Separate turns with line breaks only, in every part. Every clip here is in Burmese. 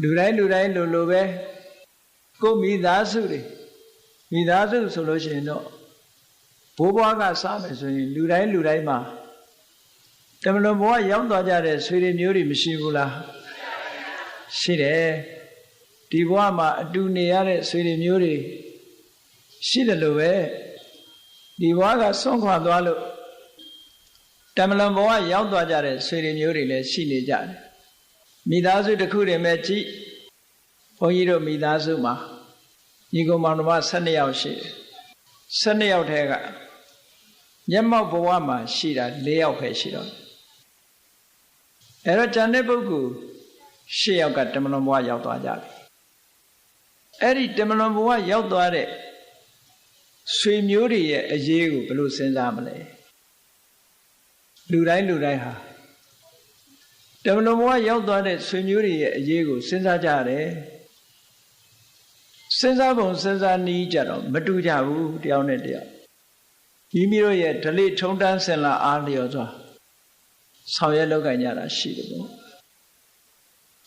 လူတိုင်းလိုပဲကိုမိသားစုတွေမိသားစုဆိုလို့ရှိရင်တော့ဘိုးဘွားကစားမယ်ဆိုရင်လူတိုင်းမှာတမလွန်ဘဝရောက်သွားကြတဲ့ဆွေတွေမျိုးတွေမရှိဘူးလားရှိတယ်ဒီဘဝမှာအတူနေရတဲ့ဆွေတွေမျိုးတွေရှိတယ်လို့ပဲဒီဘဝကဆွန့်ခွာသွားလို့တမလွန်ဘဝရောက်သွားကြတဲ့ဆွေတွေမျိုးတွေလည်းရှိနေကြတယ်မိသားစုတစ်ခုတည်းမဲ့ကြည့်ဘုန်းကြီးတို့မိသားစုမှာညီကောင်မောင်နှမ12ယောက်ရှိတယ်12ယောက်ထဲကမျက်မှောက်ဘဝမှာရှိတာ4ယောက်ပဲရှိတော့အဲ့တော့ကျန်တဲ့ပုဂ္ဂိုလ်10ယောက်ကတမလွန်ဘဝရောက်သွားကြပြီအဲ့ဒီတမလွန်ဘဝရောက်သွားတဲ့ဆွေမျိုးတွေရဲ့အရေးကိုဘယ်လိုစဉ်းစားမလဲလူတိုင်းဟာတမလွန်ဘဝရောက်သွားတဲ့ဆွေမျိုးတွေရဲ့အရေးကိုစဉ်းစားကြရတယ်စဉ်းစားပုံစဉ်းစားနည်းကြတော့မတူကြဘူးတယောက်နဲ့တယောက်မိမိတို့ရဲ့ဓလေ့ထုံးတမ်းစင်လာအားလျော်စွာဆောင်ရွက်လုပ်ကိုင်ကြတာရှိတယ်ပေါ့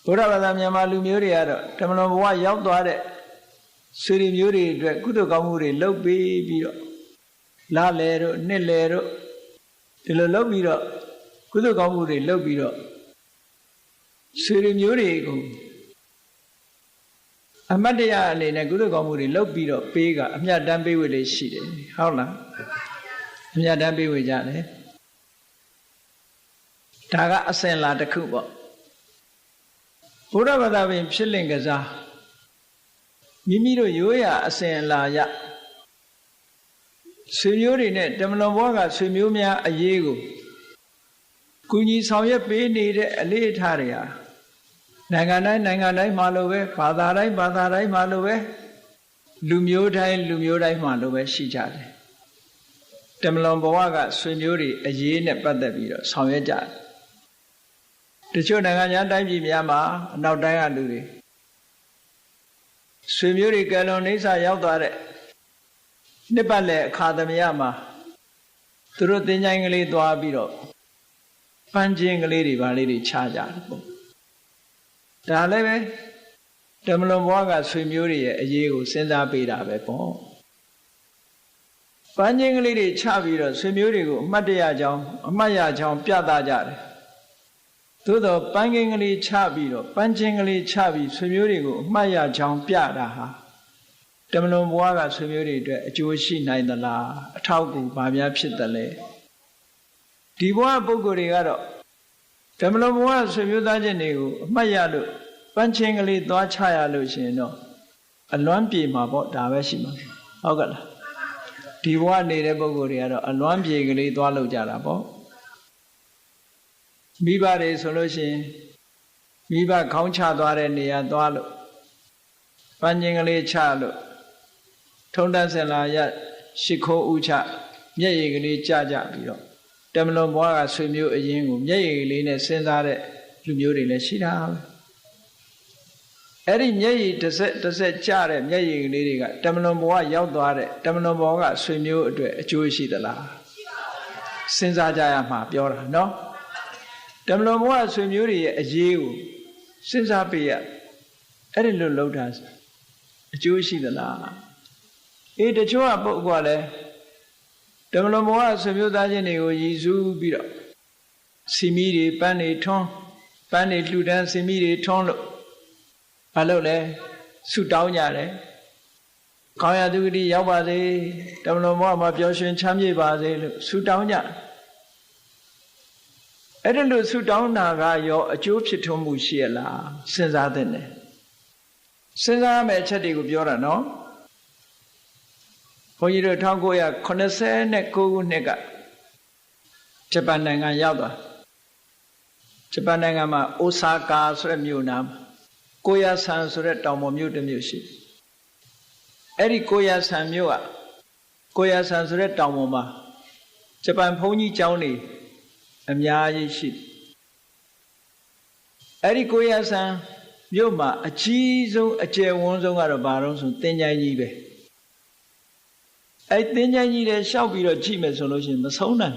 ဘုရားဘာသာမြန်မာလူမျိုးတွေကတော့တမလွန်ဘဝရောက်သွားတဲ့ဆွေတွေမျိုးတွေအတွက်ကုသိုလ်ကောင်းမှုတွေလုပ်ပြီးတော့လာလေတို့နှစ်လေတို့ဒီလိုလုပ်ပြီးတော့ကုသိုလ်ကောင်းမှုတွေလုပ်ပြီးတော့ဆွေတွေမျိုးတွေကိုအမတ်တရားအနေနဲ့ကုသိုလ်ကောင်းမှုတွေလုပ်ပြီးတော့ပေးကအမြတ်တမ်းပေးဝေလေးရှိတယ်ဟုတ်လားအမြတ်တမ်းပေးဝေကြတယ်ဒါကအစဉ်လာတစ်ခုပေါ့ဘုရားဘာသာဝင်ဖြစ်လင့်ကစားမိမိတို့ရိုးရာအစဉ်လာရဆွေမျိုးတွေနဲ့တမလွန်ဘဝကဆွေမျိုးများအရေးကိုကုညီဆောင်ရွက်ပေးနေတဲ့အလေးအထားတွေဟာနိုင်ငံတိုင်းမှာလိုပဲဘာသာတိုင်းမှာလိုပဲလူမျိုးတိုင်းမှာလိုပဲရှိကြတယ်တမလွန်ဘဝကဆွေမျိုးတွေအရေးနဲ့ပတ်သက်ပြီးတော့ဆောင်ရွက်ကြတယ်တချို့နိုင်ငံတိုင်းပြည်များမှာအနောက်တိုင်းကလူတွေဆွေမျိုးတွေကလွန်နေစာရောက်သွားတဲ့နှစ်ပတ်လည်အခါသမယမှာသူတို့သင်္ချိုင်းကလေးသွားပြီးတော့ပန်းချင်းကလေးတွေဗာလေးတွေချကြတယ်ပေါ့ဒါလည်းပဲတမလွန်ဘဝကဆွေမျိုးတွေရဲ့အရေးကိုစဉ်းစားပေးတာပဲပေါ့ပန်းချင်းကလေးတွေချပြီးတော့ဆွေမျိုးတွေကိုအမှတ်ရကြောင်းပြသကြတယ်သို့တော့ပန်းချင်းကလေးချပြီးတော့ပန်းချင်းကလေးချပြီးဆွေမျိုးတွေကိုအမှတ်ရကြောင်းပြတာဟာတမလွန်ဘဝကဆွေမျိုးတွေအတွက်အကျိုးရှိနိုင်သလားအထောက်အကူဘာများဖြစ်သလဲဒီဘဝပုဂ္ဂိုလ်တွေကတော့တမလွန်ဘဝဆွေမျိုးသားချင်းတွေကိုအမှတ်ရလို့ပန်းချင်းကလေးသွားချရလို့ရှိရင်တော့အလွမ်းပြေမှာပေါ့ဒါပဲရှိမှာဟုတ်ကလားဒီဘဝနေတဲ့ပုဂ္ဂိုလ်တွေကတော့အလွမ်းပြေကလေးသွားလို့ကြတာပေါ့မိဘတွေဆိုလို့ရှိရင်မိဘခေါင်းချသွားတဲ့နေရာသွားလို့ပန်းချင်းကလေးချလို့ထုံတန်းစင်လာရရှိခိုးဥချမျက်ရည်ကလေးကြပြီးတော့တမလွန်ဘဝကဆွေမျိုးအရင်ကိုမျက်ရည်ကလေးနဲ့စဉ်းစားတဲ့လူမျိုးတွေလည်းရှိတာပဲအဲ့ဒီမျက်ရည်တစ်ဆက်ကြတဲ့မျက်ရည်ကလေးတွေကတမလွန်ဘဝရောက်သွားတဲ့တမလွန်ဘဝကဆွေမျိုးအတွက်အကျိုးရှိသလားစဉ်းစားကြရမှာပြောတာနော်တမလွန်ဘဝဆွေမျိုးတွေရဲ့အရေးကိုစဉ်းစားပေးရအဲ့ဒီလိုလုပ်တာအကျိုးရှိသလားတချို့ကပုဂ္ဂိုလ်ကလည်းတမလွန်ဘဝဆွေမျိုးသားချင်းတွေကိုရည်စူးပြီးတော့စီမီတွေပန်းတွေထွန်းပန်းတွေလှူဒန်းစီမီတွေထွန်းလို့ဘာလို့လဲဆုတောင်းကြတယ်ကောင်းရာသူဂတိရောက်ပါစေတမလွန်ဘဝမှာပျော်ရွှင်ချမ်းမြေ့ပါစေလို့ဆုတောင်းကြအဲ့ဒါလို့ဆုတောင်းတာကရောအကျိုးဖြစ်ထွန်းမှုရှိရလားစဉ်းစားသင့်တယ်စဉ်းစားရမယ့်အချက်တွေကိုပြောတာနော်ဘုန်းကြီးတို့1989ခုနှစ်ကဂျပန်နိုင်ငံရောက်သွားဂျပန်နိုင်ငံမှာအိုဆာကာဆိုတဲ့မြို့နားမှာကိုယာဆန်ဆိုတဲ့တောင်ပေါ်မြို့တစ်မြို့ရှိအဲ့ဒီကိုယာဆန်မြို့ကကိုယာဆန်ဆိုတဲ့တောင်ပေါ်မှာဂျပန်ဘုန်းကြီးကျောင်းတွေအများကြီးရှိအဲ့ဒီကိုယာဆန်မြို့မှာအကြီးဆုံးအကျယ်ဝန်းဆုံးကတော့ဘာလို့ဆိုသင်္ချိုင်းကြီးပဲအဲ့သင်္ချိုင်းကြီးတွေရှောက်ပြီးတော့ကြည့်မယ်ဆိုလို့ရှိရင်မဆုံးနိုင်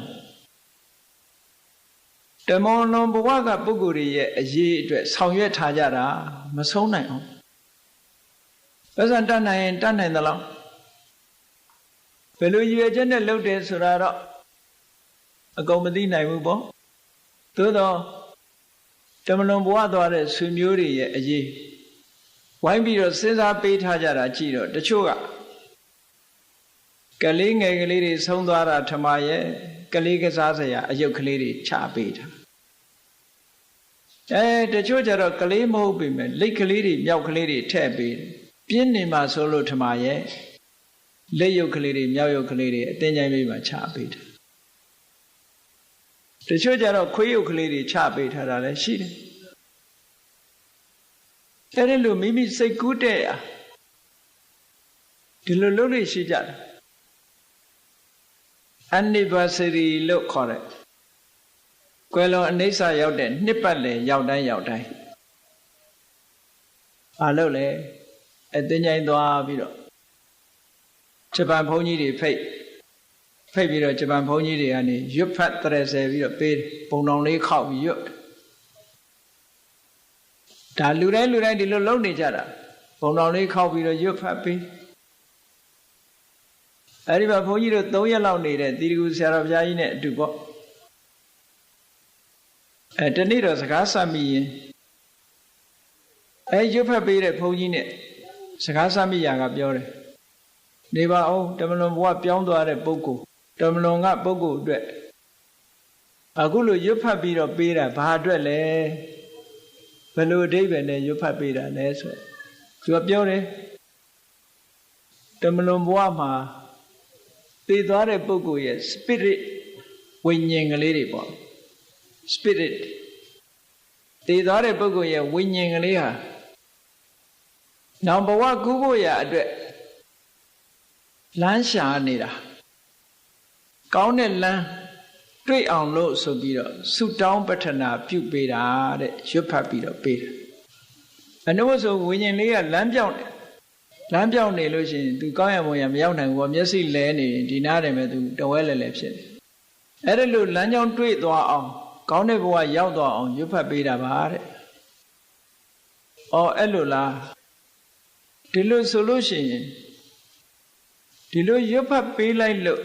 တမန်တော်ဘဝကပုဂ္ဂိုလ်ရဲ့အရေးအတွက်ဆောင်ရွက်ထားကြတာမဆုံးနိုင်အောင်ပတ်စံတတ်နိုင်ရင်တတ်နိုင်သလားဘယ်လိုရည်ရွယ်ချက်နဲ့လုပ်တယ်ဆိုတာတော့အကုန်မသိနိုင်ဘူးပေါ့သို့တော့တမန်တော်ဘဝသွားတဲ့ဆွေမျိုးတွေရဲ့အရေးဝိုင်းပြီးတော့စဉ်းစားပေးထားကြတာကြည့်တော့တချို့ကလေးငယ်ကလေးတွေဆုံးသွားတာထမရဲ့ကလေးကစားစရာအယုတ်ကလေးတွေချပေးထားတချို့ကျတော့ကလေးမဟုတ်ပေမဲ့လိတ်ကလေးတွေမြောက်ကလေးတွေထည့်ပေးတယ်ပြင်းနေမှာဆိုလို့ထမရဲ့လက်ယုတ်ကလေးတွေမြောက်ယုတ်ကလေးတွေအတင်းကြိုင်းပေးမှချပေးတယ်တချို့ကျတော့ခွေးယုတ်ကလေးတွေချပေးထားတာလည်းရှိတယ်အဲ့ဒီလိုမိမိစိတ်ကူးတဲ့ဒီလိုလုပ်လို့ရှိကြတယ် anniversary လို့ခေါ်တယ်ကွယ်လွန်အနိစ္စရောက်တဲ့နှစ်ပတ်လည်ရောက်တိုင်းအားလို့လေအတင်းကြိုင်းသွားပြီးတော့ဂျပန်ဘုန်းကြီးတွေဖိတ်ပြီးတော့ဂျပန်ဘုန်းကြီးတွေကနေရွတ်ဖတ်30ပြီးတော့ပေးပုံတော်လေးခောက်ပြီးရွတ်ဒါလူတိုင်းဒီလိုလုပ်နေကြတာပုံတော်လေးခောက်ပြီးတော့ရွတ်ဖတ်ပေးအဲ့ဒီမှာဘုန်းကြီးတို့3ရက်လောက်နေတဲ့တီရီကူဆရာတော်ဘုရားကြီးနဲ့အတူပေါ့တနေ့တော့စကားဆက်မိရင်ရွတ်ဖတ်ပေးတဲ့ဘုန်းကြီးနဲ့စကားဆက်မိရာကပြောတယ်နေပါအောင်တမလွန်ဘဝပြောင်းသွားတဲ့ပုဂ္ဂိုလ်တမလွန်ကပုဂ္ဂိုလ်အတွက်အခုလိုရွတ်ဖတ်ပြီးတော့ပေးတာဘာအတွက်လဲဘယ်လိုအဓိပ္ပာယ်နဲ့ရွတ်ဖတ်ပေးတာလဲဆိုသူကပြောတယ်တမလွန်ဘဝမှာသိသွားတဲ့ပုဂ္ဂိုလ်ရဲ့ spirit ဝိညာဉ်ကလေးတွေပေါ့ spirit သိသွားတဲ့ပုဂ္ဂိုလ်ရဲ့ဝိညာဉ်ကလေးဟာနောက်ဘဝကူးဖို့ရအတွက်လမ်းရှာနေတာကောင်းတဲ့လမ်းတွေ့အောင်လို့ဆိုပြီးတော့ဆုတောင်းပတ္ထနာပြုပေးတာတဲ့ရွတ်ဖတ်ပြီးတော့ပေးတယ်အနုဆိုဝိညာဉ်လေးကလမ်းပြောင်းနေလို့ရှိရင် तू ကောင်းရမွန်ရမရောက်နိုင်ဘူးမျက်စိလဲနေဒီနားတယ်မဲ့ तू တဝဲလဲဖြစ်တယ်အဲ့ဒါလို့လမ်းကြောင်းတွေ့သွားအောင်ကောင်းတဲ့ဘဝရောက်သွားအောင်ရွတ်ဖတ်ပေးတာပါတဲ့အဲ့လိုလားဒီလိုဆိုလို့ရှိရင်ဒီလိုရွတ်ဖတ်ပေးလိုက်လို့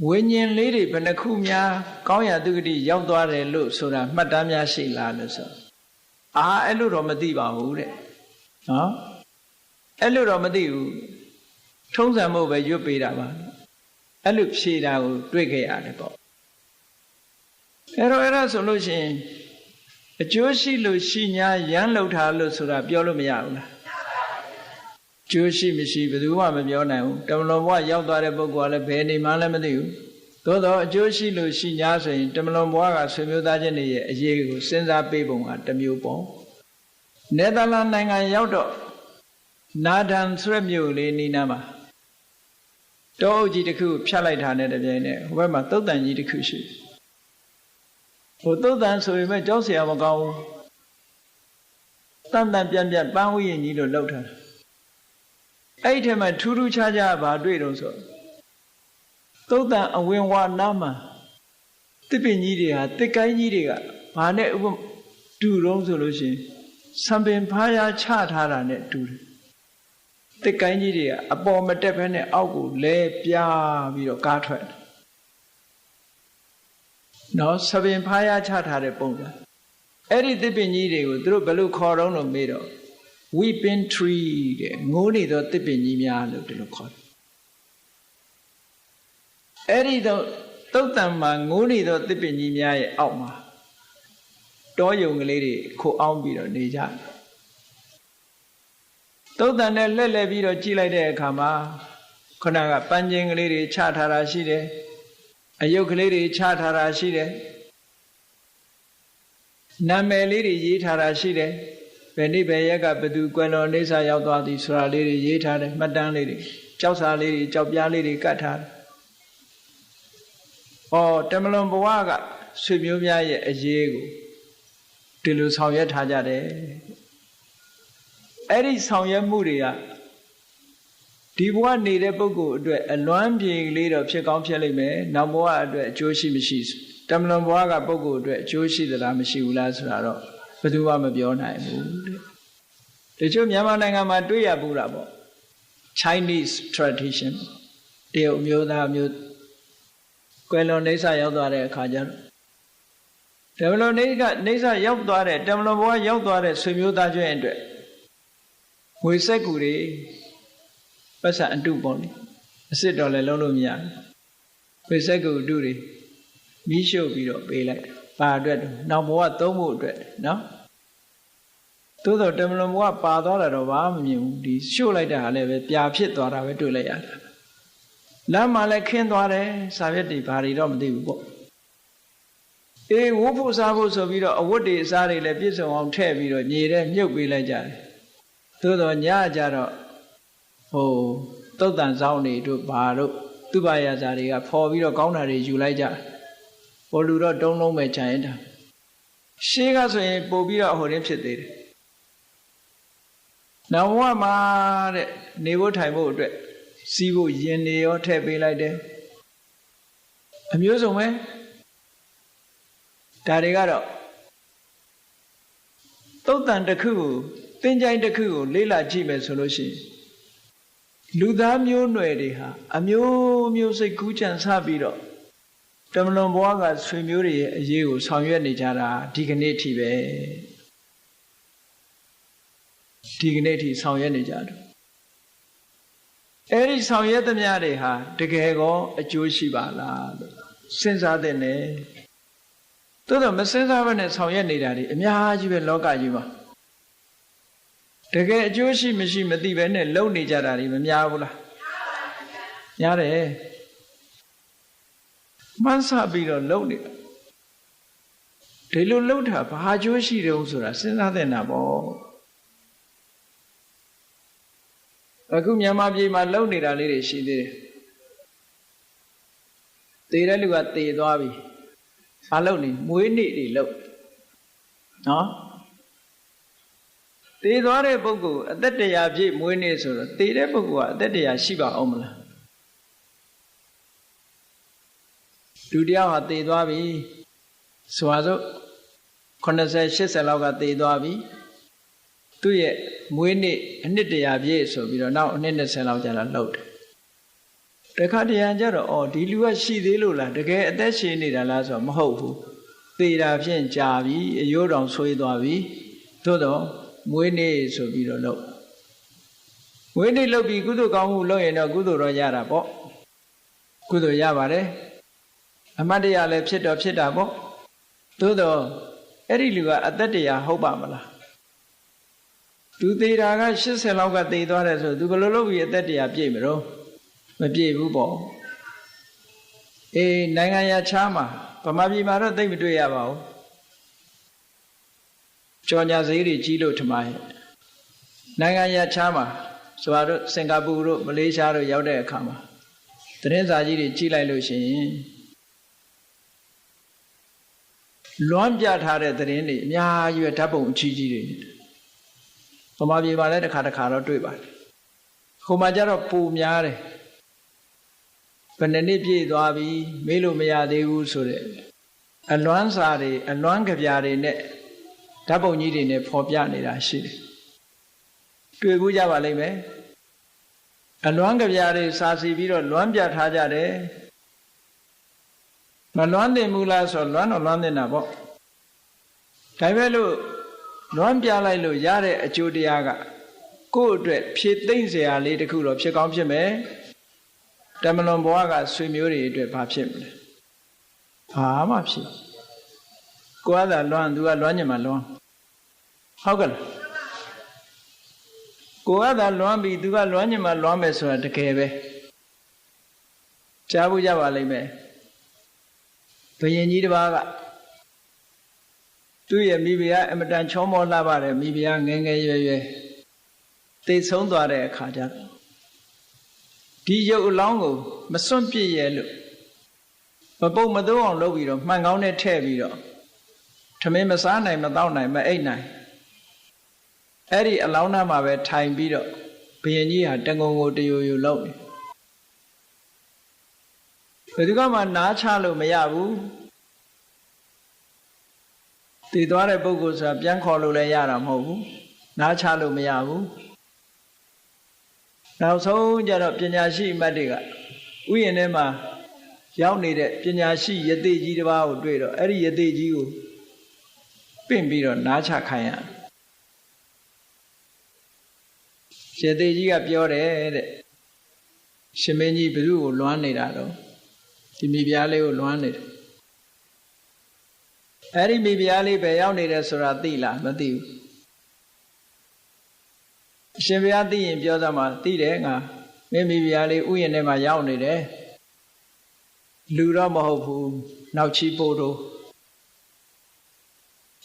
ဝိညာဉ်လေးတွေဘယ်နှခုများကောင်းရာသူဂတိရောက်သွားတယ်လို့ဆိုတာမှတ်တမ်းများရှိလားလို့ဆိုအဲ့လိုတော့မသိပါဘူးတဲ့နော်အဲ့လိုတော့မသိဘူးထုံးစံမို့ပဲရွတ်ပေးတာပါအဲ့လိုဖြေတာကိုတွေ့ခဲ့ရတယ်ပေါ့အဲ့ဒါဆိုလို့ရှိရင်အကျိုးရှိလို့ရှိ냐ရမ်းလှုပ်ထားလို့ဆိုတာပြောလို့မရဘူးလားကျိုးရှိမရှိဘယ်သူမှမပြောနိုင်ဘူးတမလွန်ဘဝရောက်သွားတဲ့ပုဂ္ဂိုလ်ကလည်းဘယ်နေမှလည်းမသိဘူးသို့တော့အကျိုးရှိလို့ရှိ냐ဆိုရင်တမလွန်ဘဝကဆွေမျိုးသားချင်းတွေရဲ့အရေးကိုစဉ်းစားပေးပုံကတစ်မျိုးပေါ့နယ်သာလန်နိုင်ငံရောက်တော့နာဒန်ဆွဲမြို့လေးနီးနားမှာတောအုပ်ကြီးတစ်ခုဖြတ်လိုက်တာနဲ့တပြိုင်နက်ဟိုဘက်မှာသုတ်တန်ကြီးတစ်ခုရှိဟိုသုတ်တန်ဆိုရင်မဲ့ကြောက်เสียမကောင်းဘူးတန်ပြန်ပန်းဝိရင်ကြီးလို့လောက်ထားအဲ့ဒီထဲမှာထူးထူးခြားခြားဘာတွေ့တော့ဆိုသုတ်တန်အဝင်ဝါနားမှာတစ်ပင်ကြီးတွေဟာတစ်ကိုင်းကြီးတွေကဘာနဲ့တူတော့ဆိုလို့ရှိရင်စံပင်ဖားရချထားတာနဲ့တူတယ်တစ်ကိုင်းကြီးတွေကအပေါ်မတက်ဘဲနဲ့အောက်ကိုလဲပြားပြီးတော့ကားထွက်နော်စပင်ဖားရချထားတဲ့ပုံစံအဲ့ဒီတစ်ပင်ကြီးတွေကိုသူတို့ဘယ်လိုခေါ်တော့လို့မေးတော့ weeping tree တဲ့ငိုးနေတော့တစ်ပင်ကြီးများလို့ဒီလိုခေါ်တယ်အဲ့ဒီတော့သုတ်တံမှာငိုးနေတော့တစ်ပင်ကြီးများရဲ့အောက်မှာတောယုံကလေးတွေခိုအောင်ပြီးတော့နေကြတယ်သုတ်တန်နဲ့လှည့်ပြီးတော့ကြည့်လိုက်တဲ့အခါမှာခဏကပန်းချင်းကလေးတွေချထားတာရှိတယ်အယုတ်ကလေးတွေချထားတာရှိတယ်နာမည်လေးတွေရေးထားတာရှိတယ်ဘယ်နေ့ဘယ်ရက်ကဘသူကွယ်လွန်နေစာရောက်သွားသည်ဆိုတာလေးတွေရေးထားတယ်မှတ်တမ်းလေးတွေကြောက်စာလေးတွေကြောက်ပြားလေးတွေကတ်ထားတယ်တမလွန်ဘဝကဆွေမျိုးများရဲ့အရေးကိုဒီလိုဆောင်ရွက်ထားကြတယ်အဲ့ဒီဆောင်ရွက်မှုတွေကဒီဘဝနေတဲ့ပုဂ္ဂိုလ်အတွက်အလွမ်းပြေကလေးတော့ဖြစ်ကောင်းဖြစ်လိမ့်မယ်နောက်ဘဝအတွက်အကျိုးရှိမရှိတ တမလွန်ဘွားကပုဂ္ဂိုလ်အတွက်အကျိုးရှိသလားမရှိဘူးလားဆိုတာတော့ဘယ်သူမှမပြောနိုင်ဘူးတချို့မြန်မာနိုင်ငံမှာတွေ့ရဘူးတာပေါ့ Chinese tradition တရုတ်မျိုးသားမျိုးကွယ်လွန်နေဆရောက်သွားတဲ့အခါကျတော့တမလွန်နေဆရောက်သွားတဲ့တမလွန်ဘွားရောက်သွားတဲ့ဆွေမျိုးသားချင်းအတွက်ငွေစက်ကူတွေပတ်စံအတုပေါ့လေအစ်စ်တော်လည်းလုံးလို့မရဘူးငွေစက်ကူအတုတွေမီးရှို့ပြီးတော့ပေးလိုက်ပါအတွက်နောက်ဘဝသုံးဖို့အတွက်နော်သို့တော့တမလွန်ဘဝပါသွားတာတော့ဘာမှမမြင်ဘူးဒီရှို့လိုက်တဲ့ဟာလည်းပဲပြာဖြစ်သွားတာပဲတွေ့လိုက်ရတာလမ်းမှာလည်းခင်းသွားတယ်စာရွက်တွေဘာတွေတော့မသိဘူးပေါ့အေးဝုတ်ဖို့စားဖို့ဆိုပြီးတော့အဝတ်တွေအစားတွေလည်းပြည့်စုံအောင်ထည့်ပြီးတော့ညီတဲ့မြုပ်ပေးလိုက်ကြတယ်သို့တော့ညကြတော့သုတ်တန်ဆောင်တွေတို့ဘာတို့သူ့ဘာယာစာတွေကဖော်ပြီးတော့ကောင်းတာတွေယူလိုက်ကြပေါ်လူတော့တုံးလုံးပဲခြံရတာရှေးကဆိုရင်ပို့ပြီးတော့ဟိုရင်းဖြစ်သေးတယ်နောက်ဘဝမှာတဲ့နေဖို့ထိုင်ဖို့အတွက်စီးဖို့ရင်နေရောထည့်ပေးလိုက်တယ်အမျိုးစုံပဲဒါတွေကတော့သုတ်တန်တစ်ခုကိုသင်္ချိုင်းတစ်ခုကိုလေ့လာကြည့်မယ်ဆိုလို့ရှိရင်လူသားမျိုးနွယ်တွေဟာအမျိုးမျိုးစိတ်ကူးကြံစပြီးတော့တမလွန်ဘွားကဆွေမျိုးတွေရဲ့အရေးကိုဆောင်ရွက်နေကြတာဒီကနေ့ထိပဲဒီကနေ့ထိဆောင်ရွက်နေကြတယ်အဲ့ဒီဆောင်ရွက်သမျှတွေဟာတကယ်ကောအကျိုးရှိပါလားလို့စဉ်းစားတဲ့နဲ့သို့တော့မစဉ်းစားဘဲနဲ့ဆောင်ရွက်နေတာတွေအများကြီးပဲလောကကြီးမှာတကယ်အကျိုးရှိမရှိမသိဘဲနဲ့လုပ်နေကြတာတွေမများဘူးလားများတယ်မှန်းဆပြီးတော့လုပ်နေတာဒီလိုလုပ်တာဘာအကျိုးရှိတယ်ဆိုတာစဉ်းစားတဲ့နာပေါ့အခုမြန်မာပြည်မှာလုပ်နေတာလေးတွေရှိသေးတယ်သေတဲ့လူကသေသွားပြီဘာလုပ်နေမွေးနေ့တွေလုပ်နော်သေသွားတဲ့ပုဂ္ဂိုလ်အသက်100ပြည့်မွေးနေ့ဆိုတော့သေတဲ့ပုဂ္ဂိုလ်ကအသက်100ရှိပါအောင်မလားလူတယောက်ဟာသေသွားပြီဆိုပါစို့80 80လောက်ကသေသွားပြီသူ့ရဲ့မွေးနေ့အနှစ်100ပြည့်ဆိုပြီးတော့နောက်အနှစ်20လောက်ကြာလာလှုပ်တယ်တခါတရံကျတော့ဒီလူကရှိသေးလို့လားတကယ်အသက်ရှင်နေတာလားဆိုတော့မဟုတ်ဘူးသေတာဖြင့်ကြာပြီအယိုးတောင်ဆွေးသွားပြီသို့တော့မွေးနေ့ဆိုပြီးတော့လုပ်မွေးနေ့လုပ်ပြီးကုသိုလ်ကောင်းမှုလုပ်ရင်တော့ကုသိုလ်တော့ရတာပေါ့ကုသိုလ်ရပါတယ်အမတ်တရားလည်းဖြစ်တော့ဖြစ်တာပေါ့သို့တော့အဲ့ဒီလူကအသက်တရားဟုတ်ပါမလားသူသေးတာက80လောက်ကသေသွားတယ်ဆိုသူဘယ်လိုလုပ်ပြီးအသက်တရားပြည့်မလို့မပြည့်ဘူးပေါ့အေးနိုင်ငံရခြားမှာဗမာပြည်မှာတော့သိမတွေ့ရပါဘူးကြော်ညာဈေးတွေကြီးလို့ထမရဲ့နိုင်ငံရခြားမှာဆိုတော့စင်ကာပူတို့မလေးရှားတို့ရောက်တဲ့အခါမှာသတင်းစာကြီးတွေကြီးလိုက်လို့ရှိရင်လွမ်းပြထားတဲ့သတင်းတွေအများကြီးပဲဓာတ်ပုံအကြီးကြီးတွေဗမာပြည်မှာလည်းတစ်ခါတော့တွေ့ပါတယ်ဟိုမှာကျတော့ပူများတယ်ဘယ်နှစ်ပြည့်သွားပြီမေးလို့မရသေးဘူးဆိုတဲ့အလွမ်းစာတွေအလွမ်းကြပြာတွေနဲ့ဓာတ်ပုံကြီးတွေနဲ့ဖော်ပြနေတာရှိတယ်တွေ့ဘူးကြပါလိမ့်မယ်အလွမ်းကြပြာတွေစာစီပြီးတော့လွမ်းပြထားကြတယ်မလွမ်းတင်ဘူးလားဆိုလွမ်းတော့လွမ်းတင်တာပေါ့ဒါပဲလို့လွမ်းပြလိုက်လို့ရတဲ့အကျိုးတရားကကိုယ့်အတွက်ဖြည့်သိမ့်เสียရလေးတစ်ခုတော့ဖြစ်ကောင်းဖြစ်မယ်တမလွန်ဘဝကဆွေမျိုးတွေအတွက်ဘာဖြစ်မလဲဘာမှဖြစ်ကိုယ်ကသာလွမ်းသူကလွမ်းညင်မှလွမ်းဟုတ်ကဲ့ကိုယ်ကသာလွမ်းပြီးသူကလွမ်းညင်မှလွမ်းမယ်ဆိုတာတကယ်ပဲကြားဖို့ကြပါလိမ့်မယ်ဘုရင်ကြီးတစ်ပါးကသူ့ရဲ့မိဖုရားအမတန်ချောမောလှပါတယ်မိဖုရားငယ်ငယ်ရွယ်ရွယ်သိဆုံးသွားတဲ့အခါကျတော့ဒီရုပ်အလောင်းကိုမစွန့်ပစ်ရဲလို့မပုတ်မသိုးအောင်လုပ်ပြီးတော့မှန်ကောင်းနဲ့ထည့်ပြီးတော့ထမင်းမစားနိုင်မတောက်နိုင်မအိပ်နိုင်အဲ့ဒီအလောင်းသားမှာပဲထိုင်ပြီးတော့ဘုရင်ကြီးဟာတငုံကိုတယိုယိုလုပ်နေဘယ်သူမှနားချလို့မရဘူး တည်သွားတဲ့ပုဂ္ဂိုလ်ဆိုတာပြန်ခေါ်လို့လည်းရတာမဟုတ်ဘူးနားချလို့မရဘူးနောက်ဆုံးကျတော့ပညာရှိအမတ်တွေကဥယျာဉ်ထဲမှာရောက်နေတဲ့ပညာရှိယသိကြီးတစ်ပါးကိုတွေ့တော့အဲ့ဒီယသိကြီးကိုပင့်ပြီးတော့နားချခိုင်းရယသိကြီးကပြောတယ်တဲ့ရှင်မင်းကြီးဘယ်သူ့ကိုလွမ်းနေတာတော့ဒီမိဖုရားလေးကိုလွမ်းနေတယ်အဲ့ဒီမိဖုရားလေးပဲရောက်နေတယ်ဆိုတာသိလားမသိဘူးအရှင်ဘုရားသိရင်ပြောသမှာသိတယ်ငါမင်းမိဖုရားလေးဥယျာဉ်ထဲမှာရောက်နေတယ်လူတော့မဟုတ်ဘူးနောက်ချီပို့တော့